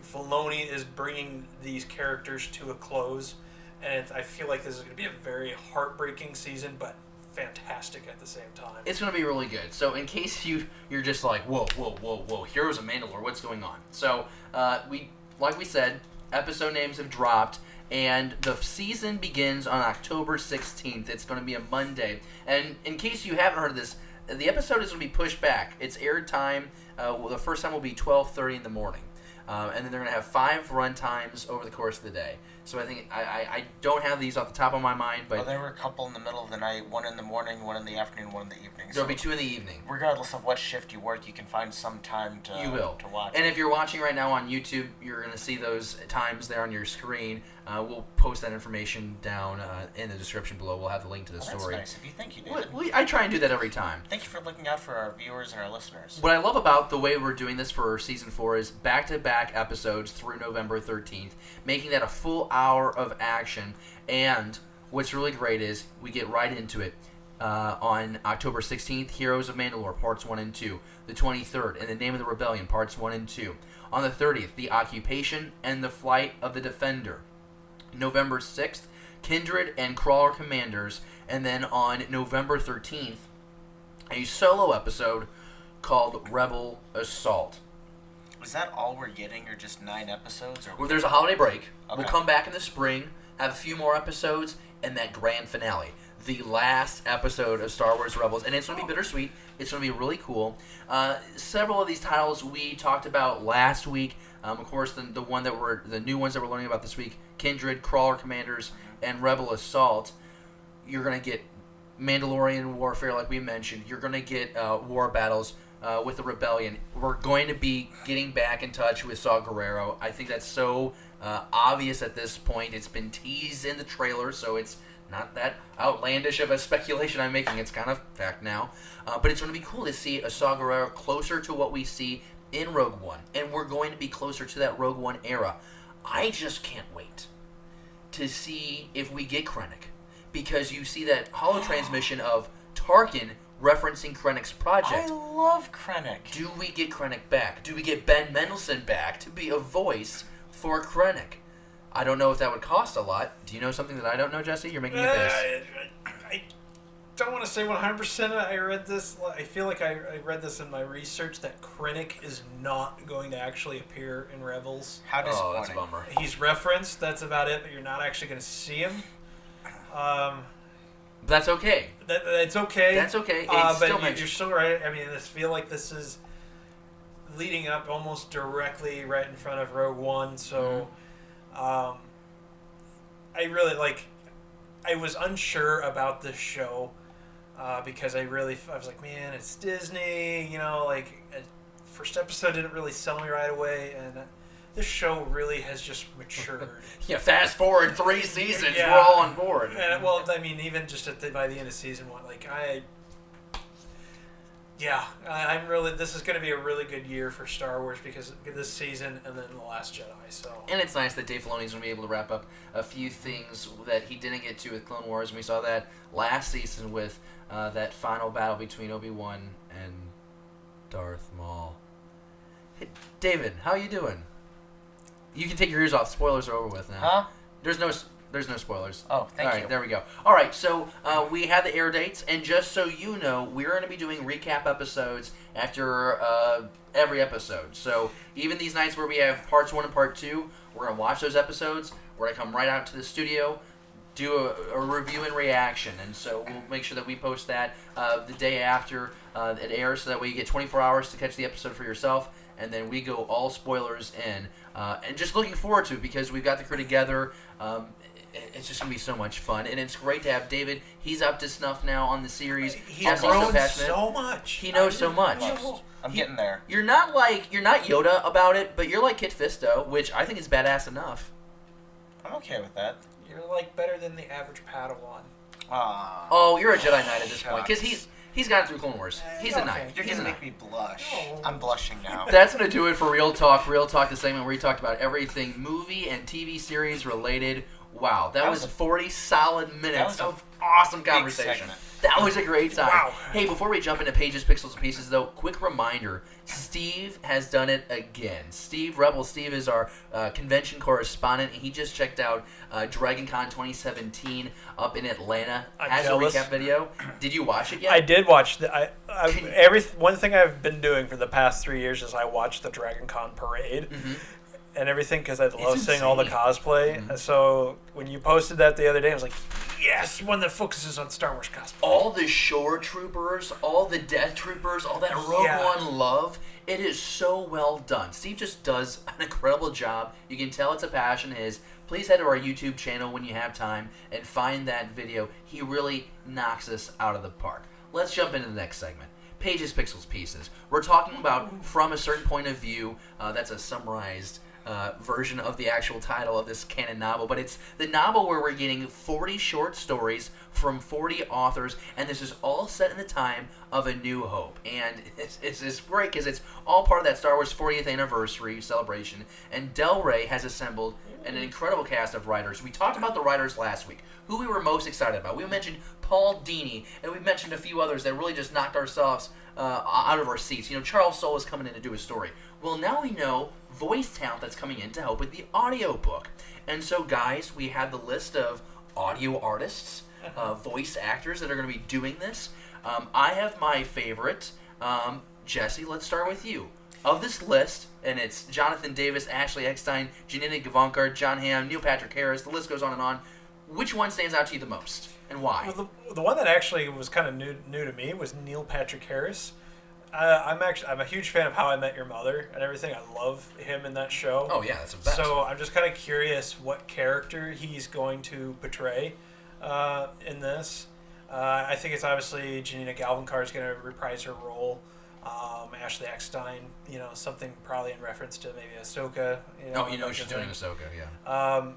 Filoni is bringing these characters to a close, and I feel like this is gonna be a very heartbreaking season, but fantastic at the same time. It's going to be really good. So in case you're just like, whoa, Heroes of Mandalore, what's going on? So like we said, episode names have dropped, and the season begins on October 16th. It's going to be a Monday. And in case you haven't heard of this, the episode is going to be pushed back. Its aired time, the first time will be 12:30 in the morning. And then they're going to have 5 run times over the course of the day. So I think I don't have these off the top of my mind, but There were a couple in the middle of the night, one in the morning, one in the afternoon, one in the evening. there'll be 2 in the evening. Regardless of what shift you work, you can find some time to You will. to watch. And if you're watching right now on YouTube, you're going to see those times there on your screen. We'll post that information down in the description below. We'll have the link to the That's story. nice. If you think you did. I try and do that every time. Thank you for looking out for our viewers and our listeners. What I love about the way we're doing this for Season 4 is back-to-back episodes through November 13th, making that a full hour of action. And what's really great is we get right into it. On October 16th, Heroes of Mandalore, Parts 1 and 2. The 23rd, In the Name of the Rebellion, Parts 1 and 2. On the 30th, The Occupation and the Flight of the Defender. November 6th, Kindred and Crawler Commanders. And then on November 13th, a solo episode called Rebel Assault. Is that all we're getting, or just 9 episodes? Or Well, there's a holiday break. Okay. We'll come back in the spring, have a few more episodes, and that grand finale. The last episode of Star Wars Rebels. And it's going to be bittersweet. It's going to be really cool. Several of these titles we talked about last week. Of course, the new ones that we're learning about this week, Kindred, Crawler Commanders, and Rebel Assault. You're going to get Mandalorian warfare, like we mentioned. You're going to get war battles with the Rebellion. We're going to be getting back in touch with Saw Gerrera. I think that's so obvious at this point. It's been teased in the trailer, so it's not that outlandish of a speculation I'm making. It's kind of fact now. But it's going to be cool to see a Saw Gerrera closer to what we see in Rogue One. And we're going to be closer to that Rogue One era. I just can't wait to see if we get Krennic. Because you see that holo-transmission of Tarkin referencing Krennic's project. I love Krennic. Do we get Krennic back? Do we get Ben Mendelsohn back to be a voice for Krennic? I don't know if that would cost a lot. Do you know something that I don't know, Jesse? You're making a face. I don't want to say 100%. I read this. I feel like I read this in my research that Krennic is not going to actually appear in Rebels. How disappointing. Oh, that's a bummer. He's referenced. That's about it. But you're not actually going to see him. That's okay. That's okay. That's okay. It's But still you're mentioned. still right. I mean, I feel like this is leading up almost directly right in front of Rogue One. So, I really I was unsure about this show because I was like, man, it's Disney. First episode didn't really sell me right away, and this show really has just matured. Yeah, fast forward 3 seasons, Yeah. we're all on board. And well, I mean, even just by the end of season 1, Yeah, I'm really. This is going to be a really good year for Star Wars because this season and then The Last Jedi. So. And it's nice that Dave Filoni's going to be able to wrap up a few things that he didn't get to with Clone Wars. And we saw that last season with that final battle between Obi-Wan and Darth Maul. Hey, David, how you doing? You can take your ears off. Spoilers are over with now. Huh? There's no spoilers. Oh, thank All you. right, there we go. All right, so we had the air dates, and just so you know, we're going to be doing recap episodes after every episode. So even these nights where we have parts 1 and part 2, we're going to watch those episodes. We're going to come right out to the studio, do a review and reaction, and so we'll make sure that we post that the day after it airs, so that way you get 24 hours to catch the episode for yourself, and then we go all spoilers in. And just looking forward to it because we've got the crew together. It's just going to be so much fun, and it's great to have David. He's up to snuff now on the series. He's so grown passionate. so much. He knows so much. I'm getting there. You're not Yoda about it, but you're like Kit Fisto, which I think is badass enough. I'm okay with that. You're like better than the average Padawan. Oh, you're a Jedi Knight at this point because he's gotten through Clone Wars. He's a Okay. Knight. You're He's gonna a make Knight. me blush. No. I'm blushing now. That's going to do it for Real Talk. Real Talk, the segment where we talked about everything movie and TV series related. Wow, that was 40 solid minutes of awesome conversation. segment. That was a great time. Wow. Hey, before we jump into Pages, Pixels, and Pieces, though, quick reminder, Steve has done it again. Steve is our convention correspondent, and he just checked out DragonCon 2017 up in Atlanta. I'm Has jealous. a recap video. Did you watch it yet? I did watch one thing I've been doing for the past 3 years is I watch the DragonCon parade. And everything because I love seeing all the insane. cosplay. And so when you posted that the other day, I was like, yes, one that focuses on Star Wars cosplay. All the shore troopers, all the death troopers, all that Rogue Yeah. One love, it is so well done. Steve just does an incredible job. You can tell it's a passion of his. Please head to our YouTube channel when you have time and find that video. He really knocks us out of the park. Let's jump into the next segment. Pages, Pixels, Pieces. We're talking about from a certain point of view. That's a summarized version of the actual title of this canon novel, but it's the novel where we're getting 40 short stories from 40 authors, and this is all set in the time of A New Hope. And it's great because it's all part of that Star Wars 40th anniversary celebration, and Del Rey has assembled an incredible cast of writers. We talked about the writers last week, who we were most excited about. We mentioned Paul Dini, and we mentioned a few others that really just knocked ourselves out of our seats. You know, Charles Soule is coming in to do a story. Well, now we know voice talent that's coming in to help with the audiobook. And so, guys, we have the list of audio artists, voice actors that are going to be doing this. I have my favorite. Jesse, let's start with you. Of this list, and it's Jonathan Davis, Ashley Eckstein, Janina Gavankar, John Hamm, Neil Patrick Harris, the list goes on and on. Which one stands out to you the most, and why? Well, the one that actually was kind of new to me was Neil Patrick Harris. I'm a huge fan of How I Met Your Mother and everything. I love him in that show. Oh yeah, that's the best. So I'm just kind of curious what character he's going to portray in this. I think it's obviously Janina Gavankar is going to reprise her role. Ashley Eckstein, something probably in reference to maybe Ahsoka. She's doing Ahsoka, yeah.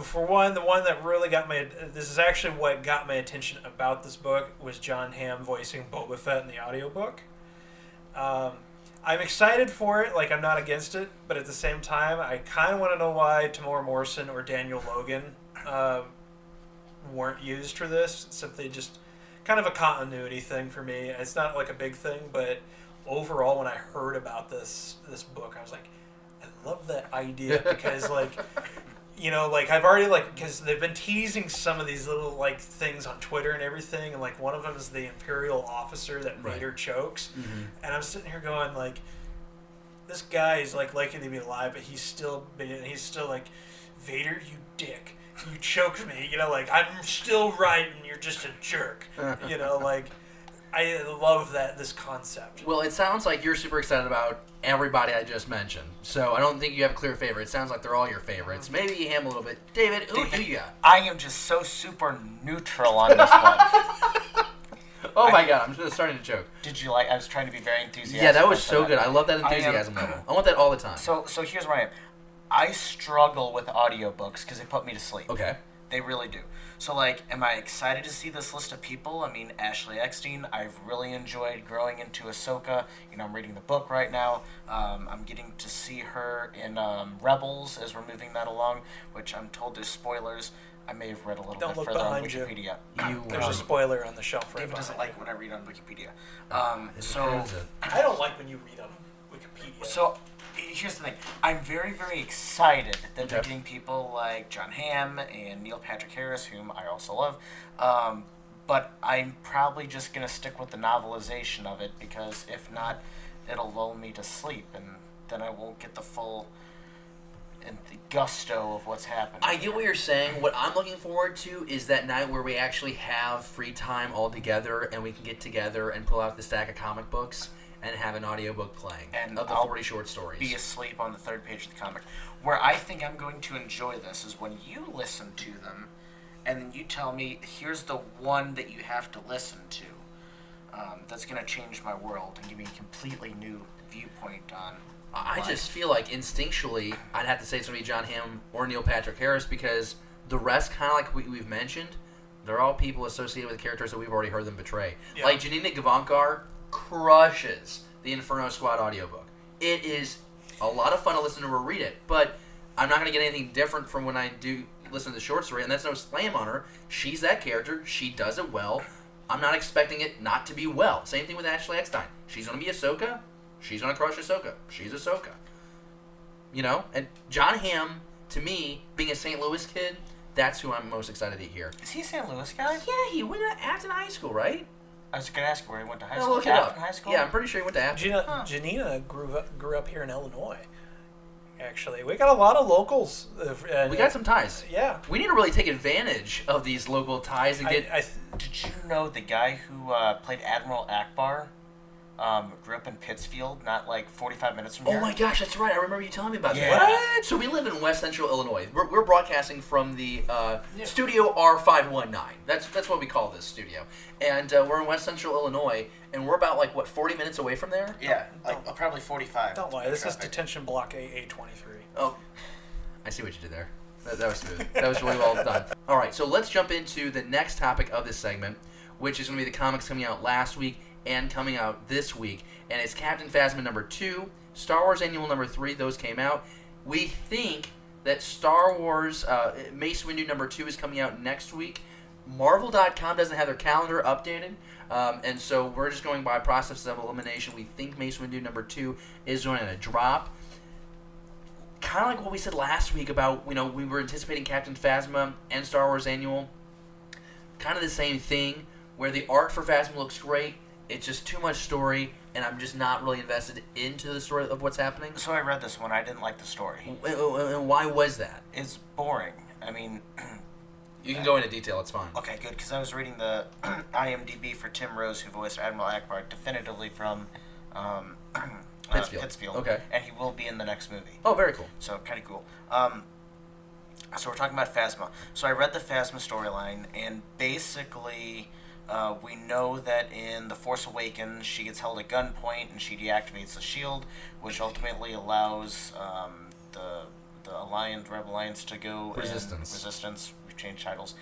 For one, the one that really this is actually what got my attention about this book, was John Hamm voicing Boba Fett in the audiobook. I'm excited for it, I'm not against it, but at the same time, I kind of want to know why Tamora Morrison or Daniel Logan weren't used for this. It's simply just kind of a continuity thing for me. It's not a big thing, but overall, when I heard about this book, I was like, I love that idea because I've already because they've been teasing some of these little things on Twitter and everything, and one of them is the Imperial officer that Vader chokes, and I'm sitting here going this guy is liking to be alive, but he's still Vader, you dick, you choked me, I'm still right and you're just a jerk, I love this concept. Well, it sounds like you're super excited about everybody I just mentioned. So I don't think you have a clear favorite. It sounds like they're all your favorites. Maybe you ham a little bit. David, who do you got? I am just so super neutral on this one. Oh my god, I'm just starting to choke. Did you I was trying to be very enthusiastic. Yeah, that was so good. I love that enthusiasm level. I want that all the time. So here's where I am. I struggle with audiobooks because they put me to sleep. Okay. They really do. So, like, am I excited to see this list of people? I mean, Ashley Eckstein, I've really enjoyed growing into Ahsoka. You know, I'm reading the book right now. I'm getting to see her in Rebels as we're moving that along, which I'm told there's spoilers. I may have read a little Don't bit look further on behind you. Wikipedia. There's a spoiler on the shelf right David doesn't behind like what I read on Wikipedia. So I don't like when you read on Wikipedia. So, here's the thing. I'm very, very excited that they're Okay. getting people like John Hamm and Neil Patrick Harris, whom I also love. But I'm probably just going to stick with the novelization of it, because if not, it'll lull me to sleep, and then I won't get the full and the gusto of what's happening. I get what you're saying. What I'm looking forward to is that night where we actually have free time all together and we can get together and pull out the stack of comic books and have an audiobook playing And of the I'll 40 short stories. Be asleep on the third page of the comic. Where I think I'm going to enjoy this is when you listen to them, and then you tell me, here's the one that you have to listen to. That's going to change my world and give me a completely new viewpoint on I life. just feel like instinctually I'd have to say it's going to be John Hamm or Neil Patrick Harris, because the rest, kind of like we've mentioned, they're all people associated with characters that we've already heard them betray. Yeah. Like Janina Gavankar crushes the Inferno Squad audiobook. It is a lot of fun to listen to her read it, but I'm not going to get anything different from when I do listen to the short story, and that's no slam on her. She's that character. She does it well. I'm not expecting it not to be well. Same thing with Ashley Eckstein. She's going to be Ahsoka. She's going to crush Ahsoka. She's Ahsoka. You know? And John Hamm, to me, being a St. Louis kid, that's who I'm most excited to hear. Is he a St. Louis guy? Yeah, he went to Afton High School, right? I was going to ask where he went to high No, school. look it up. Afton High School? Yeah, I'm pretty sure he went to Afton. Janina grew up here in Illinois. Actually, we got a lot of locals. We got some ties. Yeah. We need to really take advantage of these local ties and get... Did you know the guy who played Admiral Akbar grew up in Pittsfield, not like 45 minutes from here? Oh my gosh, that's right. I remember you telling me about Yeah. that. What? So we live in West Central Illinois. We're broadcasting from the Studio R519. That's what we call this studio. And we're in West Central Illinois, and we're about, 40 minutes away from there? Yeah, probably 45. Don't lie. This is Traffic. detention block AA23. Oh, I see what you did there. That was smooth. That was really well done. All right, so let's jump into the next topic of this segment, which is going to be the comics coming out last week and coming out this week. And it's Captain Phasma #2, Star Wars Annual #3. Those came out. We think that Star Wars Mace Windu #2 is coming out next week. Marvel.com doesn't have their calendar updated, and so we're just going by process of elimination. We think Mace Windu #2 is going to drop. Kind of like what we said last week about, we were anticipating Captain Phasma and Star Wars Annual. Kind of the same thing, where the art for Phasma looks great. It's just too much story, and I'm just not really invested into the story of what's happening. So I read this one. I didn't like the story. And why was that? It's boring. I mean... You can go into detail, it's fine. Okay, good, because I was reading the IMDb for Tim Rose, who voiced Admiral Akbar, definitively from Pittsfield. Okay. And he will be in the next movie. Oh, very cool. So, kind of cool. So we're talking about Phasma. So I read the Phasma storyline, and basically we know that in The Force Awakens, she gets held at gunpoint, and she deactivates the shield, which ultimately allows the Rebel Alliance to go Resistance. We've changed titles.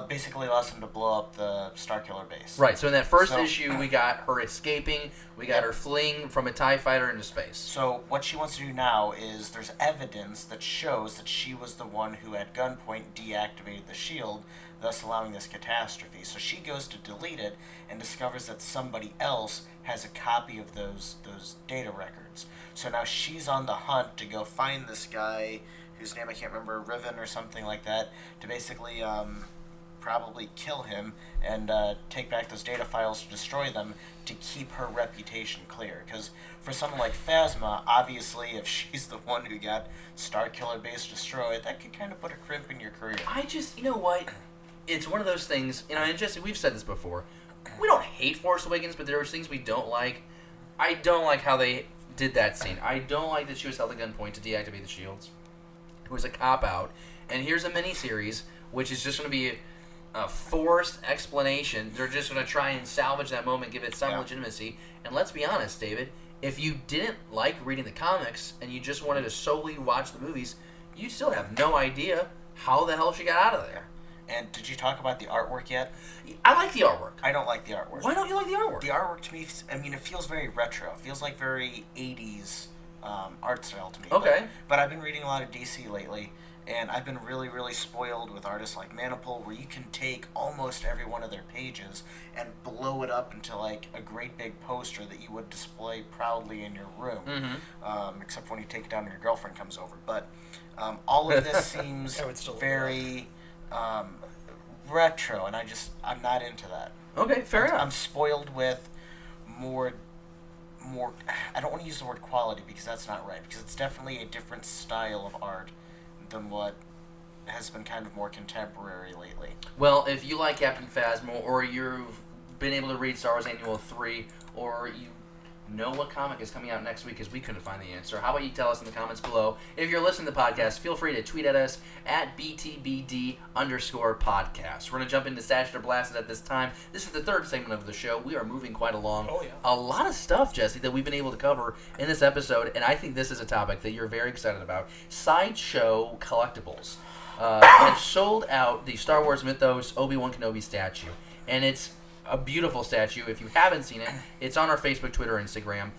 Basically allows them to blow up the Starkiller base. Right, so in that first issue, we got her escaping, we got her fleeing from a TIE fighter into space. So what she wants to do now is there's evidence that shows that she was the one who at gunpoint deactivated the shield, thus allowing this catastrophe. So she goes to delete it and discovers that somebody else has a copy of those data records. So now she's on the hunt to go find this guy, whose name I can't remember, Riven or something like that, to basically probably kill him and take back those data files to destroy them to keep her reputation clear. Because for someone like Phasma, obviously if she's the one who got Starkiller Base destroyed, that could kind of put a crimp in your career. You know what? It's one of those things, and Jesse, we've said this before. We don't hate Force Awakens, but there are things we don't like. I don't like how they did that scene. I don't like that she was held at gunpoint to deactivate the shields. It was a cop-out. And here's a miniseries, which is just going to be a forced explanation. They're just going to try and salvage that moment, give it some legitimacy. And let's be honest, David, if you didn't like reading the comics and you just wanted to solely watch the movies, you still have no idea how the hell she got out of there. And did you talk about the artwork yet? I like the artwork. I don't like the artwork. Why don't you like the artwork? The artwork to me, I mean, it feels very retro. It feels like very 80s art style to me. Okay. But I've been reading a lot of DC lately, and I've been really, really spoiled with artists like Manipul, where you can take almost every one of their pages and blow it up into like a great big poster that you would display proudly in your room, except when you take it down and your girlfriend comes over. But all of this seems very retro, and I'm not into that. Okay, fair enough. I'm spoiled with more. I don't want to use the word quality because that's not right, because it's definitely a different style of art than what has been kind of more contemporary lately. Well, if you like Captain Phasma, or you've been able to read Star Wars Annual 3, or you know what comic is coming out next week, because we couldn't find the answer, how about you tell us in the comments below? If you're listening to the podcast, feel free to tweet at us at BTBD_podcast. We're going to jump into Stashed or Blasted at this time. This is the third segment of the show. We are moving quite along. Oh, yeah. A lot of stuff, Jesse, that we've been able to cover in this episode, and I think this is a topic that you're very excited about. Sideshow collectibles have sold out the Star Wars Mythos Obi-Wan Kenobi statue, and it's a beautiful statue. If you haven't seen it, it's on our Facebook, Twitter, Instagram.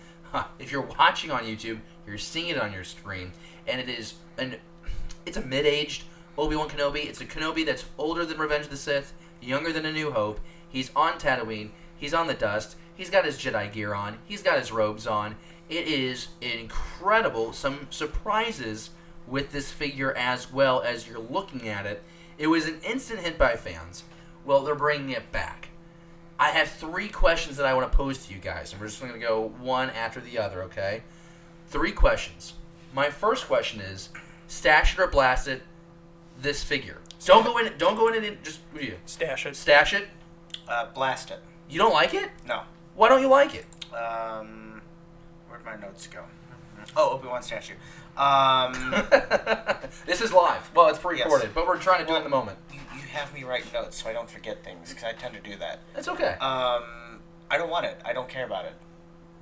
If you're watching on YouTube, you're seeing it on your screen, and it's a mid-aged Obi-Wan Kenobi. It's a Kenobi that's older than Revenge of the Sith, younger than A New Hope. He's on Tatooine. He's on the dust. He's got his Jedi gear on. He's got his robes on. It is incredible. Some surprises with this figure as well as you're looking at it. It was an instant hit by fans. Well, they're bringing it back. I have 3 questions that I want to pose to you guys, and we're just going to go one after the other, okay? 3 questions. My first question is, stash it or blast it, this figure. Don't go in it, just you. Stash it. Stash it? Blast it. You don't like it? No. Why don't you like it? Where'd my notes go? Oh, Obi-Wan statue. This is live. Well, it's pre-recorded, but we're trying to do it in the moment. You have me write notes so I don't forget things, because I tend to do that. That's okay. I don't want it. I don't care about it.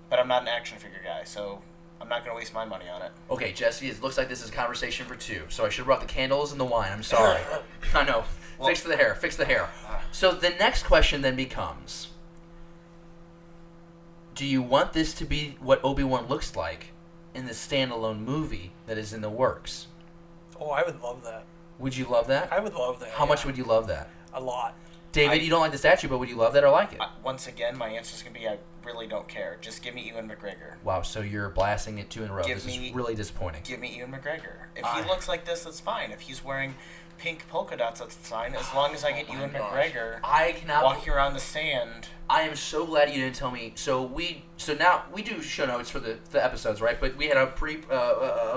But I'm not an action figure guy, so I'm not going to waste my money on it. Okay, Jesse, it looks like this is a conversation for 2, so I should have brought the candles and the wine. I'm sorry. I know. Well, fix the hair. So the next question then becomes, do you want this to be what Obi-Wan looks like in the standalone movie that is in the works? Oh, I would love that. Would you love that? I would love that. How much would you love that? A lot. David, you don't like the statue, but would you love that or like it? Once again, my answer is going to be I really don't care. Just give me Ewan McGregor. Wow, so you're blasting it 2 in a row. This is really disappointing. Give me Ewan McGregor. If he looks like this, that's fine. If he's wearing pink polka dots, that's fine. As long as I get Ewan McGregor walking around the sand. I am so glad you didn't tell me. So now we do show notes for the episodes, right? But we had a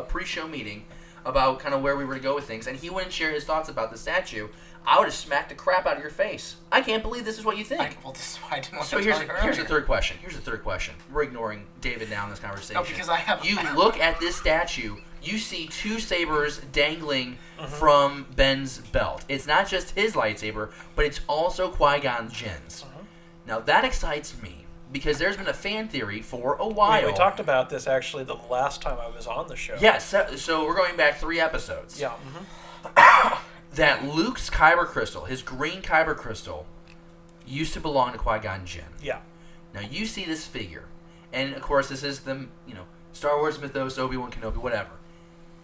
pre-show meeting about kind of where we were to go with things, and he wouldn't share his thoughts about the statue. I would have smacked the crap out of your face. I can't believe this is what you think. Well, this is why I didn't want so to tell you earlier. Here's the third question. We're ignoring David now in this conversation. No, because I have... You look at this statue, you see 2 sabers dangling from Ben's belt. It's not just his lightsaber, but it's also Qui-Gon Jinn's. Now, that excites me, because there's been a fan theory for a while. We talked about this, actually, the last time I was on the show. Yes, so we're going back 3 episodes. Yeah. That Luke's kyber crystal, his green kyber crystal, used to belong to Qui-Gon Jinn. Yeah. Now you see this figure, and of course this is the Star Wars Mythos, Obi-Wan Kenobi, whatever.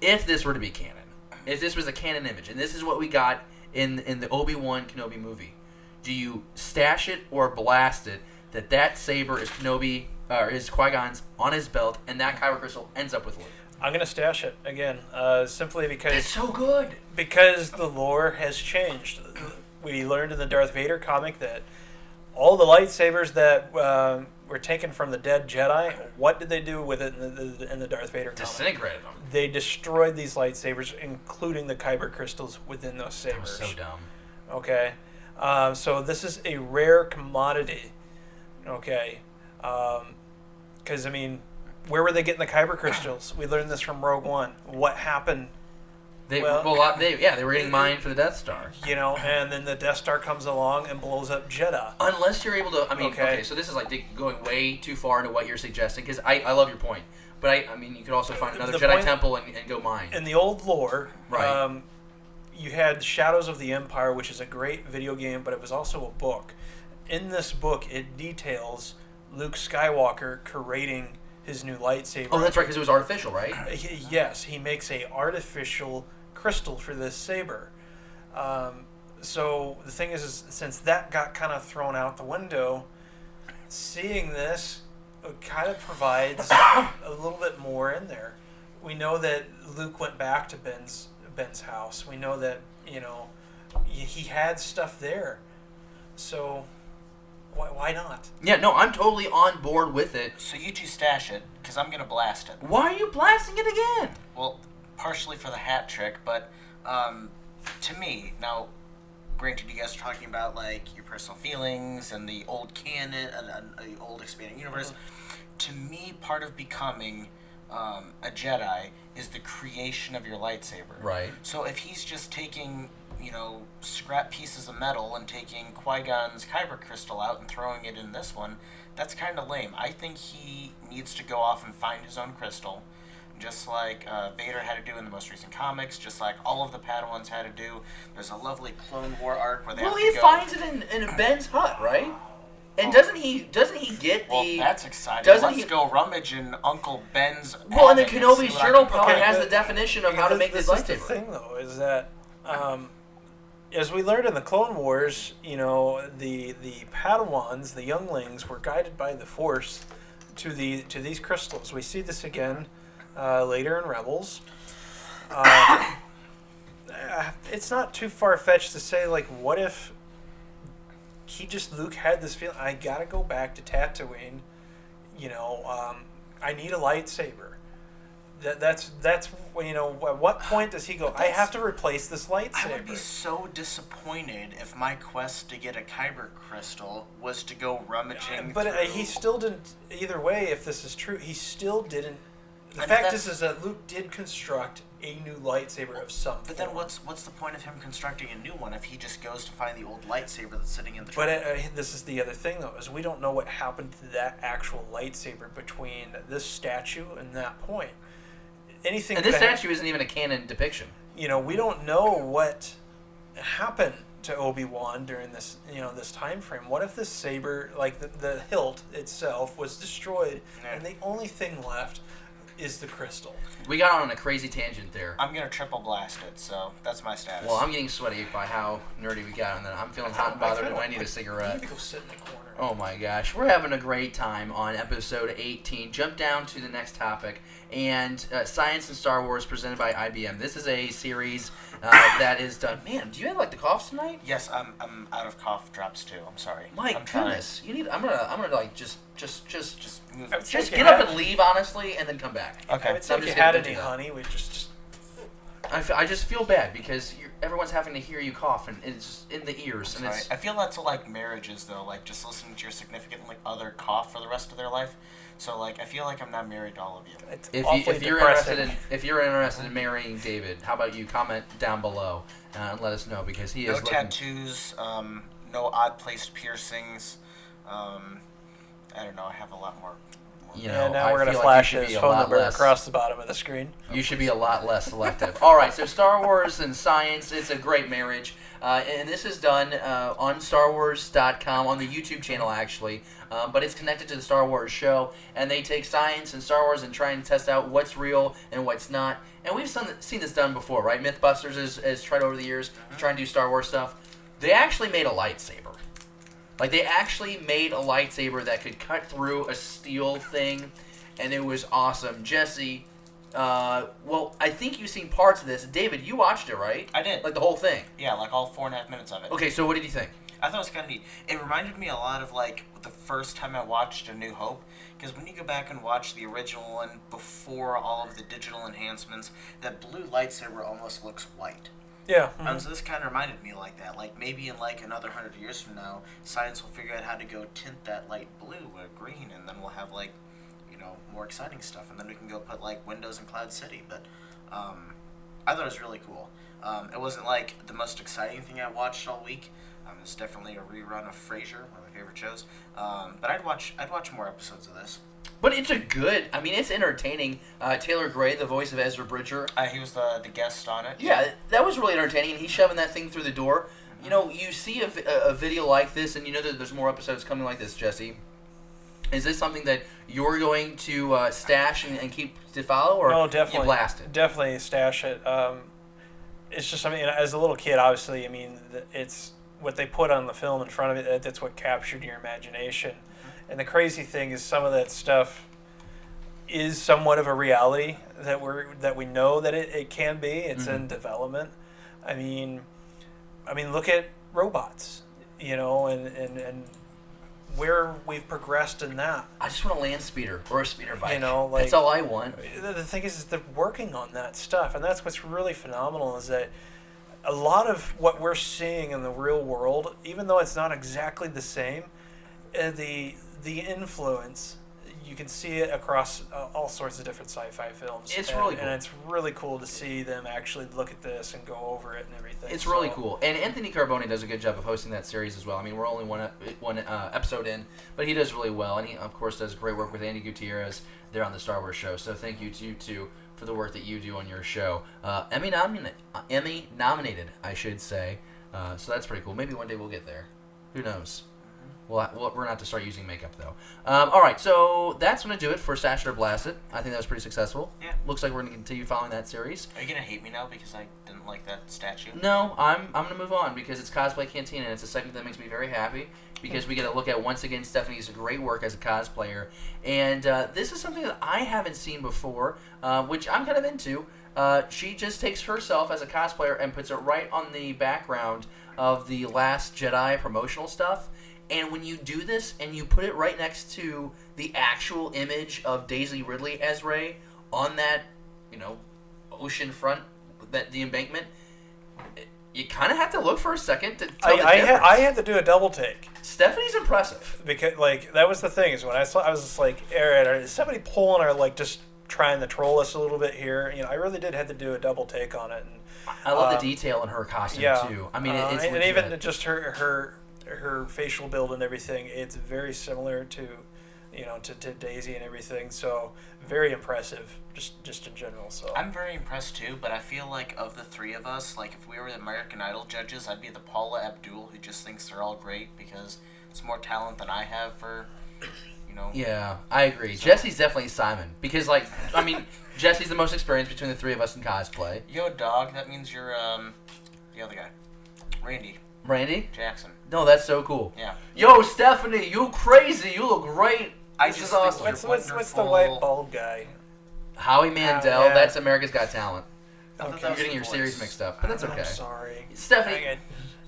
If this were to be canon, if this was a canon image, and this is what we got in the Obi-Wan Kenobi movie, do you stash it or blast it that saber is Kenobi or is Qui-Gon's on his belt, and that kyber crystal ends up with Luke? I'm going to stash it again, simply because... It's so good! Because the lore has changed. We learned in the Darth Vader comic that all the lightsabers that were taken from the dead Jedi, what did they do with it in the Darth Vader comic? Disintegrated them. They destroyed these lightsabers, including the kyber crystals within those sabers. That was so dumb. Okay? So this is a rare commodity. Okay? Because, where were they getting the kyber crystals? We learned this from Rogue One. What happened? They were getting mined for the Death Star. And then the Death Star comes along and blows up Jeddah. Unless you're able to, okay, so this is like going way too far into what you're suggesting, because I love your point. But you could also find another Jedi temple and go mine. In the old lore, right. you had Shadows of the Empire, which is a great video game, but it was also a book. In this book, it details Luke Skywalker creating his new lightsaber. Oh, that's right, because it was artificial, right? Yes, he makes a artificial crystal for this saber. So the thing is, since that got kind of thrown out the window, seeing this kind of provides a little bit more in there. We know that Luke went back to Ben's house. We know that, he had stuff there. So why not? Yeah, no, I'm totally on board with it. So you two stash it, because I'm going to blast it. Why are you blasting it again? Well, partially for the hat trick, but to me, now, granted, you guys are talking about like your personal feelings and the old canon and the old expanding universe. Mm-hmm. To me, part of becoming a Jedi is the creation of your lightsaber. Right. So if he's just taking, scrap pieces of metal and taking Qui-Gon's kyber crystal out and throwing it in this one, that's kind of lame. I think he needs to go off and find his own crystal, just like Vader had to do in the most recent comics, just like all of the Padawans had to do. There's a lovely Clone War arc where they have to go... Well, he finds it in Ben's hut, right? And doesn't he get the... Well, that's exciting. Let's go rummage in Uncle Ben's... Well, and then Kenobi's journal probably has the definition of how to make this lightsaber. The thing, though, is that... as we learned in the Clone Wars, the Padawans, the younglings, were guided by the Force to these crystals. We see this again later in Rebels. It's not too far-fetched to say, like, what if Luke had this feeling, I gotta go back to Tatooine, I need a lightsaber. That's at what point does he go, I have to replace this lightsaber? I would be so disappointed if my quest to get a kyber crystal was to go rummaging But through... he still didn't, either way, if this is true, he still didn't. The fact is that Luke did construct a new lightsaber of some But form. then what's the point of him constructing a new one if he just goes to find the old lightsaber that's sitting in the But trunk? this is the other thing, though, is we don't know what happened to that actual lightsaber between this statue and that point. Anything. And this statue isn't even a canon depiction. We don't know what happened to Obi-Wan during this, this time frame. What if this saber, like the hilt itself, was destroyed, and the only thing left is the crystal? We got on a crazy tangent there. I'm going to triple blast it, so that's my status. Well, I'm getting sweaty by how nerdy we got, and then I'm feeling hot and bothered, and I need a You cigarette. need to go sit in the corner. Oh my gosh, we're having a great time on episode 18. Jump down to the next topic, and Science and Star Wars presented by IBM. This is a series that is done. Man, do you have like the coughs tonight? Yes, I'm out of cough drops too. I'm sorry. My I'm goodness, you need. I'm gonna like just move. get up and leave honestly, and then come back. Okay. It's like I'm if just you had gonna any do that. honey, we just I just feel bad because everyone's having to hear you cough, and it's just in the ears. And it's I feel that's like marriages, though. Like just listening to your significant other cough for the rest of their life. So like I feel like I'm not married to all of you. it's If awfully you're depressing. if you're interested in marrying David, how about you comment down below and let us know, because he No is looking... tattoos, no odd placed piercings. I don't know. I have a lot more. You Yeah, know, now I we're gonna feel flash like you should his be a phone lot number less- across the bottom of the screen. You should be a lot less selective. All right, so Star Wars and science, it's a great marriage. And this is done on StarWars.com, on the YouTube channel, actually. But it's connected to the Star Wars show. And they take science and Star Wars and try and test out what's real and what's not. And we've seen this done before, right? Mythbusters has tried over the years to try and do Star Wars stuff. They actually made a lightsaber. Like, they actually made a lightsaber that could cut through a steel thing. And it was awesome. Jesse, well, I think you've seen parts of this. David, you watched it, right? I did. Like the whole thing. Yeah, like all 4.5 minutes of it. Okay, so what did you think? I thought it was kind of neat. It reminded me a lot of like the first time I watched A New Hope, because when you go back and watch the original one before all of the digital enhancements, that blue lightsaber almost looks white. Yeah. So this kind of reminded me like that. Like maybe in like another 100 years from now, science will figure out how to go tint that light blue or green, and then we'll have like, more exciting stuff, and then we can go put like windows in Cloud City. But I thought it was really cool. It wasn't like the most exciting thing I watched all week. It's definitely a rerun of Frasier, where favorite shows. But I'd watch more episodes of this. But it's it's entertaining. Taylor Gray, the voice of Ezra Bridger. He was the guest on it. Yeah, that was really entertaining, and he's shoving that thing through the door. You know, you see a video like this, and you know that there's more episodes coming like this, Jesse. Is this something that you're going to stash and keep to follow, or no, definitely, you blast it? Definitely stash it. It's just, as a little kid, obviously, it's what they put on the film in front of it. That's what captured your imagination. And the crazy thing is, some of that stuff is somewhat of a reality that we know that it can be. It's in development. I mean, look at robots, and where we've progressed in that. I just want a land speeder or a speeder bike. Like, that's all I want. The thing is they're working on that stuff, and that's what's really phenomenal, is that a lot of what we're seeing in the real world, even though it's not exactly the same, the influence, you can see it across all sorts of different sci-fi films. It's really cool. And it's really cool to see them actually look at this and go over it and everything. It's really cool. And Anthony Carbone does a good job of hosting that series as well. I mean, we're only one episode in, but he does really well. And he, of course, does great work with Andy Gutierrez there on the Star Wars show. So thank you to you two for the work that you do on your show. Emmy nominated, I should say. So that's pretty cool. Maybe one day we'll get there. Who knows? Well, we're going to have to start using makeup, though. All right, so that's going to do it for Stash It or Blast It. I think that was pretty successful. Yeah. Looks like we're going to continue following that series. Are you going to hate me now because I didn't like that statue? No, I'm going to move on because it's Cosplay Cantina, and it's a segment that makes me very happy because we get to look at, once again, Stephanie's great work as a cosplayer. And this is something that I haven't seen before, which I'm kind of into. She just takes herself as a cosplayer and puts it right on the background of the Last Jedi promotional stuff. And when you do this and you put it right next to the actual image of Daisy Ridley as Rey on that, ocean front, the embankment, you kind of have to look for a second to tell the difference. I had to do a double take. Stephanie's impressive. Because, that was the thing, is when I saw, I was just like, Aaron, is somebody pulling our, just trying to troll us a little bit here? I really did have to do a double take on it. And, I love the detail in her costume, too. I mean, it's and legit. even just her facial build and everything, it's very similar to Daisy and everything, so very impressive just in general. So I'm very impressed too, but I feel like of the three of us, if we were the American Idol judges, I'd be the Paula Abdul who just thinks they're all great because it's more talent than I have for Yeah, I agree. So, Jesse's definitely Simon because Jesse's the most experienced between the three of us in cosplay. Yo, dog, that means you're the other guy, Randy Jackson. No, that's so cool. Yeah. Yo, Stephanie, you crazy. You look great. This is awesome. What's the white bald guy? Howie Mandel. Yeah. That's America's Got Talent. Okay. You're getting your series mixed up, but that's okay. I'm sorry. Stephanie,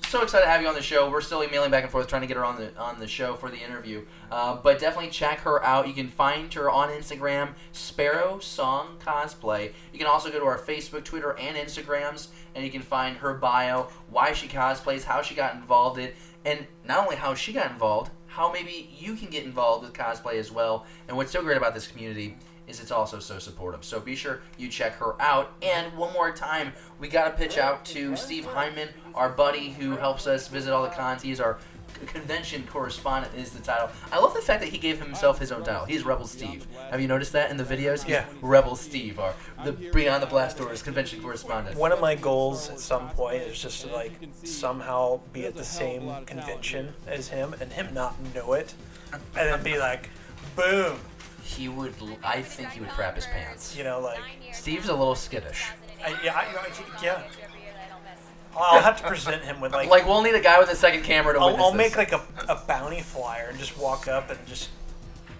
so excited to have you on the show. We're still emailing back and forth trying to get her on the show for the interview. But definitely check her out. You can find her on Instagram, Sparrow Song Cosplay. You can also go to our Facebook, Twitter, and Instagrams, and you can find her bio, why she cosplays, how she got involved in it, and not only how she got involved, how maybe you can get involved with cosplay as well. And what's so great about this community is it's also so supportive. So be sure you check her out. And one more time, we got to pitch out to Steve Hyman, our buddy who helps us visit all the cons. He's our convention correspondent is the title. I love the fact that he gave himself his own title. He's Rebel Steve. Have you noticed that in the videos? He's Rebel Steve, or the Beyond the Blast Doors convention correspondent. One of my goals at some point is just to somehow be at the same convention as him and him not know it, and then be like, boom. I think he would crap his pants. Steve's a little skittish. Yeah. I'll have to present him with we'll need a guy with a second camera to witness I'll this. make a bounty flyer and just walk up and just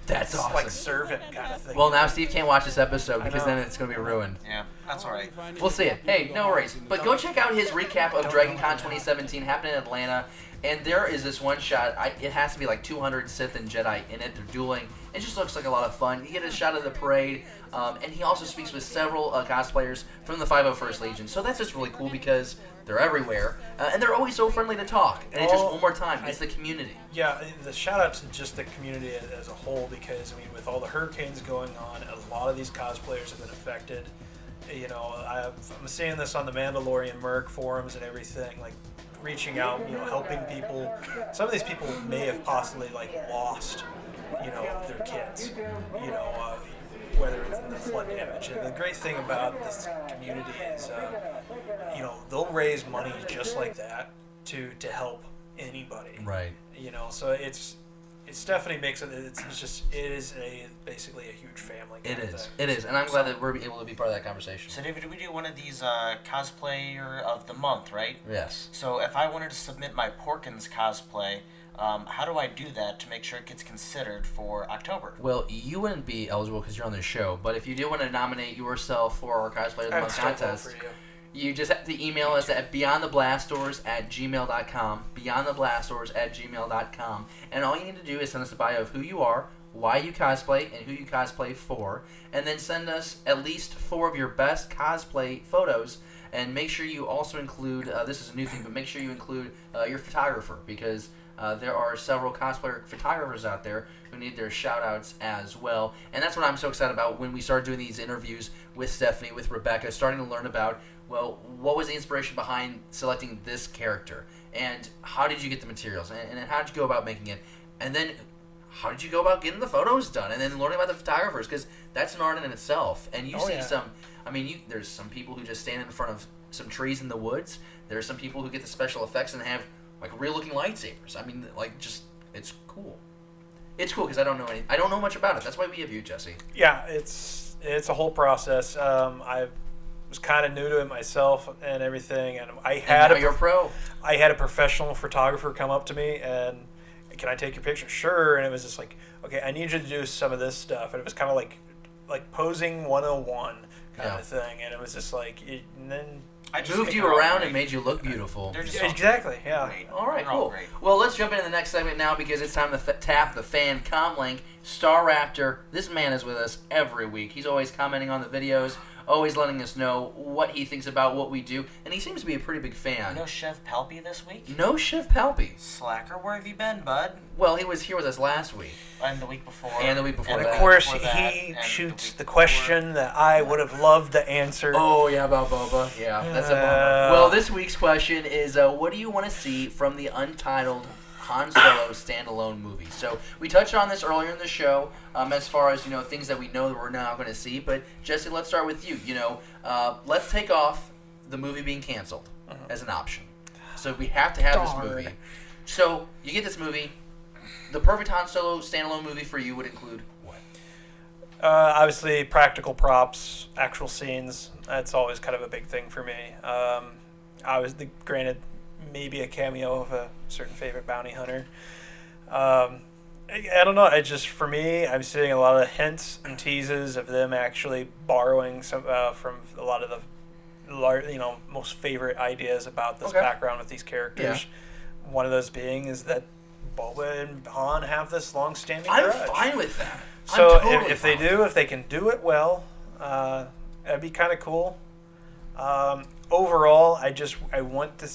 that's awesome. serve it kind of thing. Well, now Steve can't watch this episode because then it's going to be ruined. Yeah, that's all right. We'll see it. Hey, no worries. But go check out his recap of DragonCon 2017 happening in Atlanta. And there is this one shot. It has to be 200 Sith and Jedi in it. They're dueling. It just looks like a lot of fun. You get a shot of the parade. And he also speaks with several cosplayers from the 501st Legion. So that's just really cool because they're everywhere. And they're always so friendly to talk. And just one more time, it's the community. Yeah, the shout out to just the community as a whole because, with all the hurricanes going on, a lot of these cosplayers have been affected. I'm seeing this on the Mandalorian Merc forums and everything. reaching out, helping people. Some of these people may have possibly lost, their kids, whether it's in the flood damage. And the great thing about this community is, they'll raise money just like that to help anybody. Right. So it's definitely makes it. It is basically a huge family. It is, and I'm glad that we're able to be part of that conversation. So, David, we do one of these cosplayer of the month, right? Yes. So, if I wanted to submit my Porkins cosplay, how do I do that to make sure it gets considered for October? Well, you wouldn't be eligible because you're on this show, but if you do want to nominate yourself for our Cosplay of the Month contest, you just have to email us at beyondtheblastdoors@gmail.com, beyondtheblastdoors@gmail.com, and all you need to do is send us a bio of who you are, why you cosplay, and who you cosplay for, and then send us at least 4 of your best cosplay photos, and make sure you also include, this is a new thing, but make sure you include your photographer, because there are several cosplayer photographers out there who need their shout-outs as well, and that's what I'm so excited about when we started doing these interviews with Stephanie, with Rebecca, starting to learn about, well, what was the inspiration behind selecting this character, and how did you get the materials, and how did you go about making it, and then how did you go about getting the photos done, and then learning about the photographers, because that's an art in itself, and you see some, there's some people who just stand in front of some trees in the woods, there's some people who get the special effects and have real-looking lightsabers. It's cool. It's cool because I don't know much about it. That's why we have you, Jesse. Yeah, it's a whole process. I was kind of new to it myself and everything, and you're a pro. I had a professional photographer come up to me and, can I take your picture? Sure. And it was just like, okay, I need you to do some of this stuff, and it was kind of like posing 101 kind of thing, and it was just and then. I moved you around and made you look beautiful. Exactly, yeah. Great. All right, They're cool. all great. Well, let's jump into the next segment now because it's time to tap the Fan Comlink. Star Raptor, this man is with us every week. He's always commenting on the videos, always letting us know what he thinks about what we do, and he seems to be a pretty big fan. No Chef Palpy this week? No Chef Palpy. Slacker, where have you been, bud? Well, he was here with us last week. And the week before. And the week before and that. of course, before that, he and shoots the before. question that I would have loved to answer. Oh, yeah, about Boba. Yeah, that's a bummer. Well, this week's question is, what do you want to see from the untitled Han Solo standalone movie? So we touched on this earlier in the show, as far as things that we know that we're now going to see. But Jesse, let's start with you. Let's take off the movie being canceled as an option. So we have to have this movie. So you get this movie. The perfect Han Solo standalone movie for you would include what? Obviously, practical props, actual scenes. That's always kind of a big thing for me. Granted, maybe a cameo of a certain favorite bounty hunter. I don't know. It just, for me, I'm seeing a lot of hints and teases of them actually borrowing some from a lot of the most favorite ideas about this background with these characters. Yeah. One of those being is that Boba and Han have this long-standing grudge. I'm fine with that. So if they can do it well, that'd be kind of cool. Overall, I do want to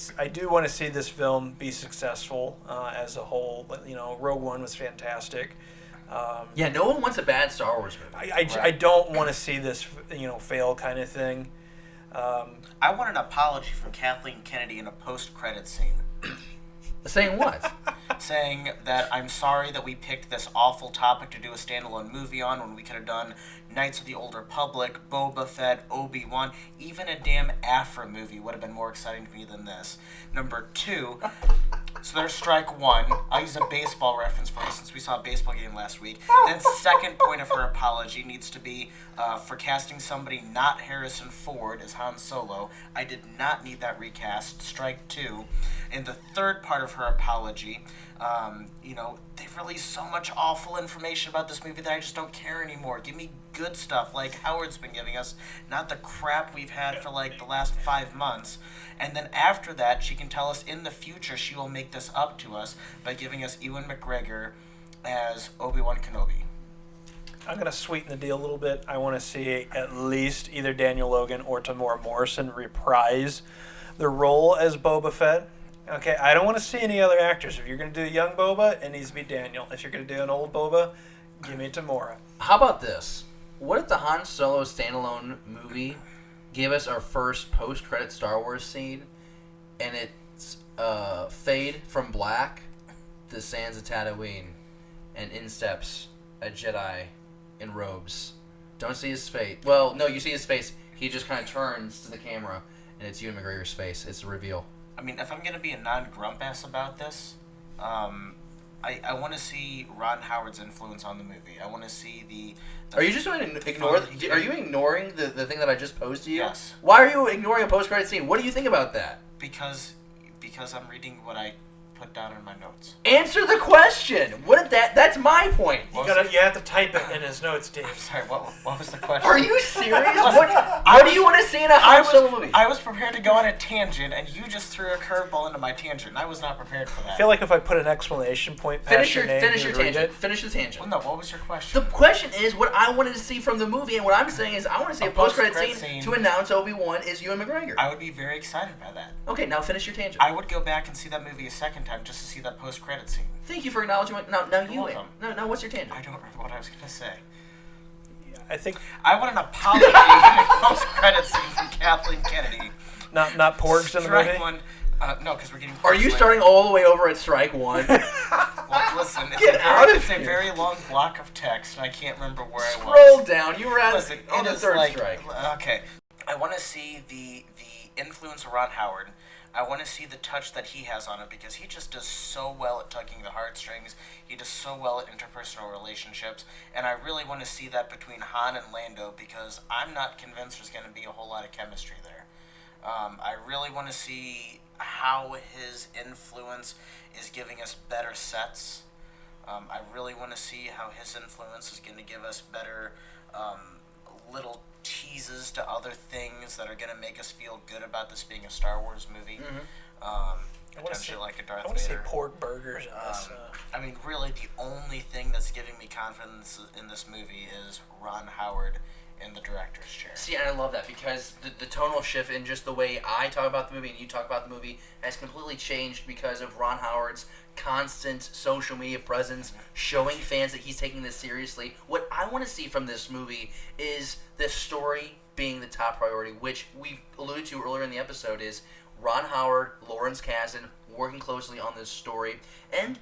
see this film be successful as a whole. Rogue One was fantastic. No one wants a bad Star Wars movie. I don't want to see this fail kind of thing. I want an apology from Kathleen Kennedy in a post-credit scene. Saying what? Saying that I'm sorry that we picked this awful topic to do a standalone movie on when we could have done Knights of the Old Republic, Boba Fett, Obi-Wan, even a damn Afra movie would have been more exciting to me than this. Number 2, so there's strike 1. I'll use a baseball reference for you since we saw a baseball game last week. Then second point of her apology needs to be for casting somebody not Harrison Ford as Han Solo. I did not need that recast. Strike 2. And the third part of her apology, they've released so much awful information about this movie that I just don't care anymore. Give me good stuff like Howard's been giving us, not the crap we've had for the last 5 months. And then after that, she can tell us in the future she will make this up to us by giving us Ewan McGregor as Obi-Wan Kenobi. I'm going to sweeten the deal a little bit. I want to see at least either Daniel Logan or Tamora Morrison reprise the role as Boba Fett. Okay, I don't want to see any other actors. If you're going to do a young Boba, it needs to be Daniel. If you're going to do an old Boba, give me Tamora. How about this? What if the Han Solo standalone movie gave us our first post-credit Star Wars scene, and it fade from black the sands of Tatooine, and in steps a Jedi in robes. Don't see his face. Well, no, you see his face. He just kind of turns to the camera, and it's Ewan McGregor's face. It's the reveal. I mean, if I'm going to be a non-grump-ass about this, I want to see Ron Howard's influence on the movie. I want to see the are you just going to ignore? Are you ignoring the thing that I just posed to you? Yes. Why are you ignoring a post-credit scene? What do you think about that? Because I'm reading what I put down in my notes. Answer the question. What that's my point. You have to type it in his notes, Dave. Sorry, what was the question? Are you serious? What do you want to see in a Han Solo movie? I was prepared to go on a tangent, and you just threw a curveball into my tangent, and I was not prepared for that. I feel like if I put an exclamation point past finish your name, tangent. Finish the tangent. Well, no, what was your question? The question is what I wanted to see from the movie, and what I'm saying is I want to see a post-credit scene to announce Obi-Wan is Ewan McGregor. I would be very excited by that. Okay, now finish your tangent. I would go back and see that movie a second time just to see that post-credit scene. Thank you for acknowledging what... No, you win. welcome. No, what's your tangent? I don't remember what I was going to say. I think I want an apology in a post-credit scene from Kathleen Kennedy. not porgs in the Strike movie. one. No, because we're getting... Are you later. starting all the way over at strike one? Well, listen, it's a very long block of text, and I can't remember where I was. Scroll down. You were on the third strike. Okay. I want to see the influence of Ron Howard. I want to see the touch that he has on it, because he just does so well at tugging the heartstrings. He does so well at interpersonal relationships, and I really want to see that between Han and Lando, because I'm not convinced there's going to be a whole lot of chemistry there. I really want to see how his influence is giving us better sets. I really want to see how his influence is going to give us better little teases to other things that are going to make us feel good about this being a Star Wars movie. Potentially like a Darth Vader. I want to see pork burgers in this. I mean, really, the only thing that's giving me confidence in this movie is Ron Howard in the director's chair. See, and I love that, because the tonal shift in just the way I talk about the movie and you talk about the movie has completely changed because of Ron Howard's constant social media presence, showing fans that he's taking this seriously. What I want to see from this movie is the story being the top priority, which we alluded to earlier in the episode, is Ron Howard, Lawrence Kasdan working closely on this story. And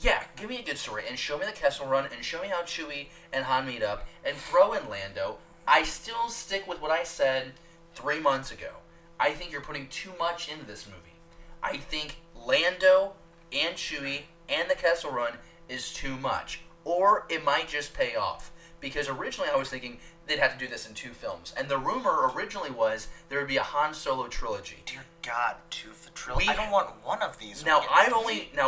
yeah, give me a good story, and show me the Kessel Run, and show me how Chewie and Han meet up, and throw in Lando. I still stick with what I said 3 months ago. I think you're putting too much into this movie. I think Lando and Chewie and the Kessel Run is too much. Or it might just pay off. Because originally I was thinking they'd have to do this in 2 films. And the rumor originally was there would be a Han Solo trilogy. Dear God, 2 for trilogy. I don't want one of these. Now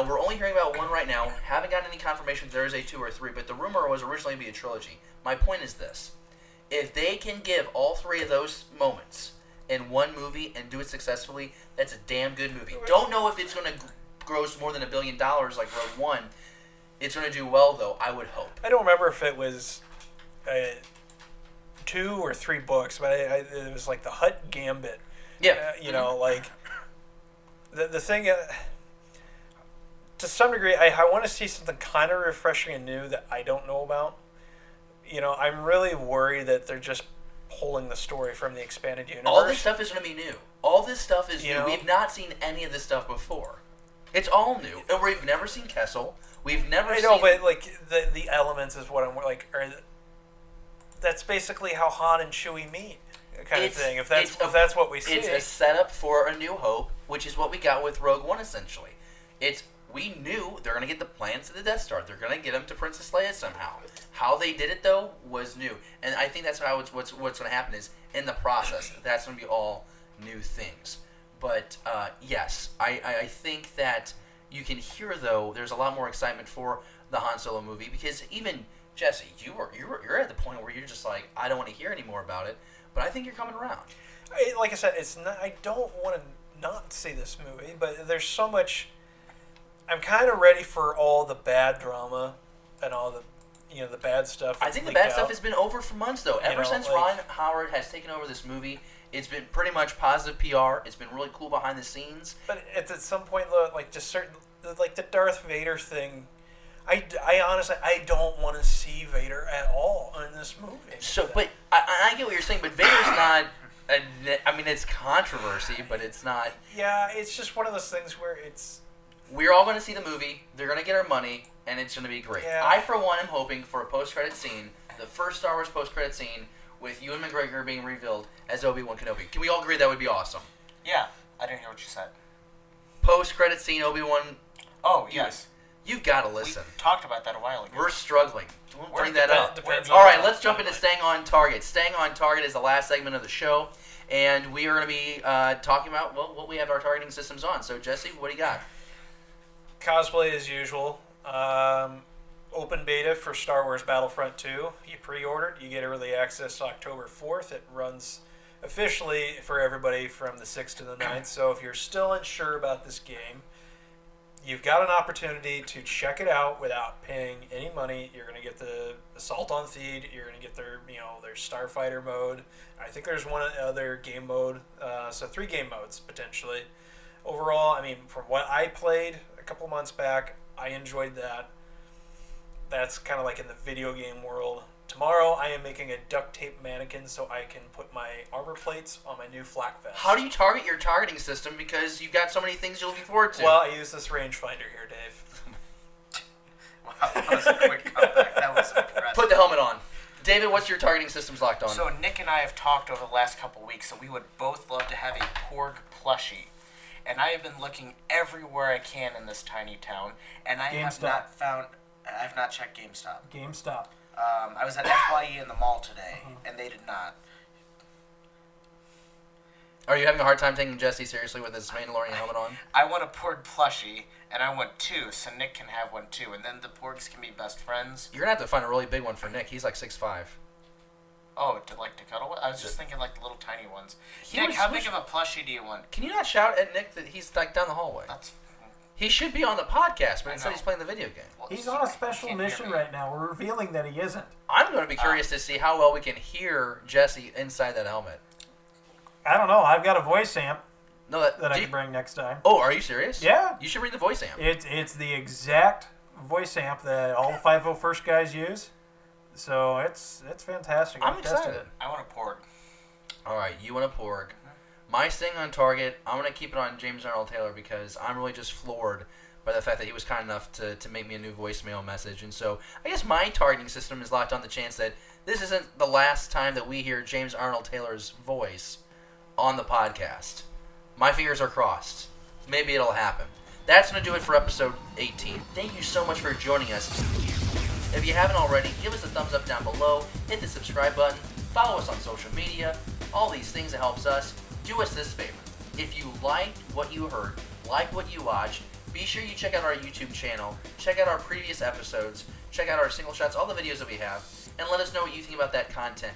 we're only hearing about 1 right now. Haven't gotten any confirmation if there is a 2 or 3, but the rumor was originally to be a trilogy. My point is this: if they can give all 3 of those moments in 1 movie and do it successfully, that's a damn good movie. Don't know if it's going to gross more than $1 billion like Rogue One. It's going to do well, though. I would hope. I don't remember if it was 2 or 3 books, but it was like the Hutt Gambit. Yeah. Like the thing. To some degree, I want to see something kind of refreshing and new that I don't know about. I'm really worried that they're just pulling the story from the expanded universe. All this stuff is going to be new. All this stuff is new. We've not seen any of this stuff before. It's all new, and we've never seen Kessel. We've never. I know, but like the elements is what I'm like. That's basically how Han and Chewie meet, kind of thing. If that's what we see, it's a setup for A New Hope, which is what we got with Rogue One. Essentially, we knew they're going to get the plans to the Death Star. They're going to get them to Princess Leia somehow. How they did it though was new, and I think that's what's going to happen is in the process. That's going to be all new things. But yes, I think that you can hear though. There's a lot more excitement for the Han Solo movie, because even Jesse, you're at the point where you're just like, I don't want to hear any more about it. But I think you're coming around. Like I said, it's not. I don't want to not see this movie, but there's so much. I'm kind of ready for all the bad drama and all the the bad stuff. I think the bad stuff has been over for months though. Ever since Ron Howard has taken over this movie, it's been pretty much positive PR. It's been really cool behind the scenes. But at some point, like just certain, like the Darth Vader thing, I honestly don't want to see Vader at all in this movie. So, but I get what you're saying. But Vader's not. I mean, it's controversy, but it's not. Yeah, it's just one of those things where it's. We're all going to see the movie. They're going to get our money, and it's going to be great. Yeah. I, for one, am hoping for a post-credit scene, the first Star Wars post-credit scene, with Ewan McGregor being revealed as Obi-Wan Kenobi. Can we all agree that would be awesome? Yeah, I didn't hear what you said. Post-credit scene, Obi-Wan. Oh, yes. You've got to listen. We talked about that a while ago. We're struggling. Don't bring that up. Depends All on right, the let's jump into timeline. Staying on Target. Staying on Target is the last segment of the show, and we are going to be talking about what we have our targeting systems on. So, Jesse, what do you got? Cosplay as usual. Open beta for Star Wars Battlefront 2. You pre-ordered. You get early access October 4th. It runs officially for everybody from the 6th to the 9th. So if you're still unsure about this game, you've got an opportunity to check it out without paying any money. You're going to get the Assault on Theed. You're going to get their Starfighter mode. I think there's one other game mode. So 3 game modes potentially. Overall, I mean, from what I played a couple months back, I enjoyed that. That's kind of like in the video game world. Tomorrow, I am making a duct tape mannequin so I can put my armor plates on my new flak vest. How do you target your targeting system? Because you've got so many things you're looking forward to. Well, I use this rangefinder here, Dave. Wow, that was a quick comeback. That was impressive. Put the helmet on. David, what's your targeting systems locked on? So Nick and I have talked over the last couple weeks that we would both love to have a Porg plushie. And I have been looking everywhere I can in this tiny town, and I have not found... I've not checked GameStop. I was at FYE in the mall today, and they did not. Are you having a hard time taking Jesse seriously with his Mandalorian helmet on? I want a Porg plushie, and I want 2, so Nick can have one too, and then the Porgs can be best friends. You're going to have to find a really big one for Nick. He's like 6'5". Oh, to cuddle with? I was just thinking like the little tiny ones. He Nick, would how switch- big of a plushie do you want? Can you not shout at Nick that he's like down the hallway? He should be on the podcast, but instead he's playing the video game. Well, He's on a special mission right now. We're revealing that he isn't. I'm going to be curious to see how well we can hear Jesse inside that helmet. I don't know. I've got a voice amp No, that I can bring next time. Oh, are you serious? Yeah. You should read the voice amp. It's the exact voice amp that all the 501st guys use. So it's fantastic. I'm I've tested excited. it. I want a Porg. All right, you want a Porg. My Staying on Target, I'm going to keep it on James Arnold Taylor because I'm really just floored by the fact that he was kind enough to make me a new voicemail message. And so I guess my targeting system is locked on the chance that this isn't the last time that we hear James Arnold Taylor's voice on the podcast. My fingers are crossed. Maybe it'll happen. That's going to do it for episode 18. Thank you so much for joining us. If you haven't already, give us a thumbs up down below, hit the subscribe button, follow us on social media, all these things that helps us. Do us this favor. If you liked what you heard, like what you watched, be sure you check out our YouTube channel, check out our previous episodes, check out our single shots, all the videos that we have, and let us know what you think about that content.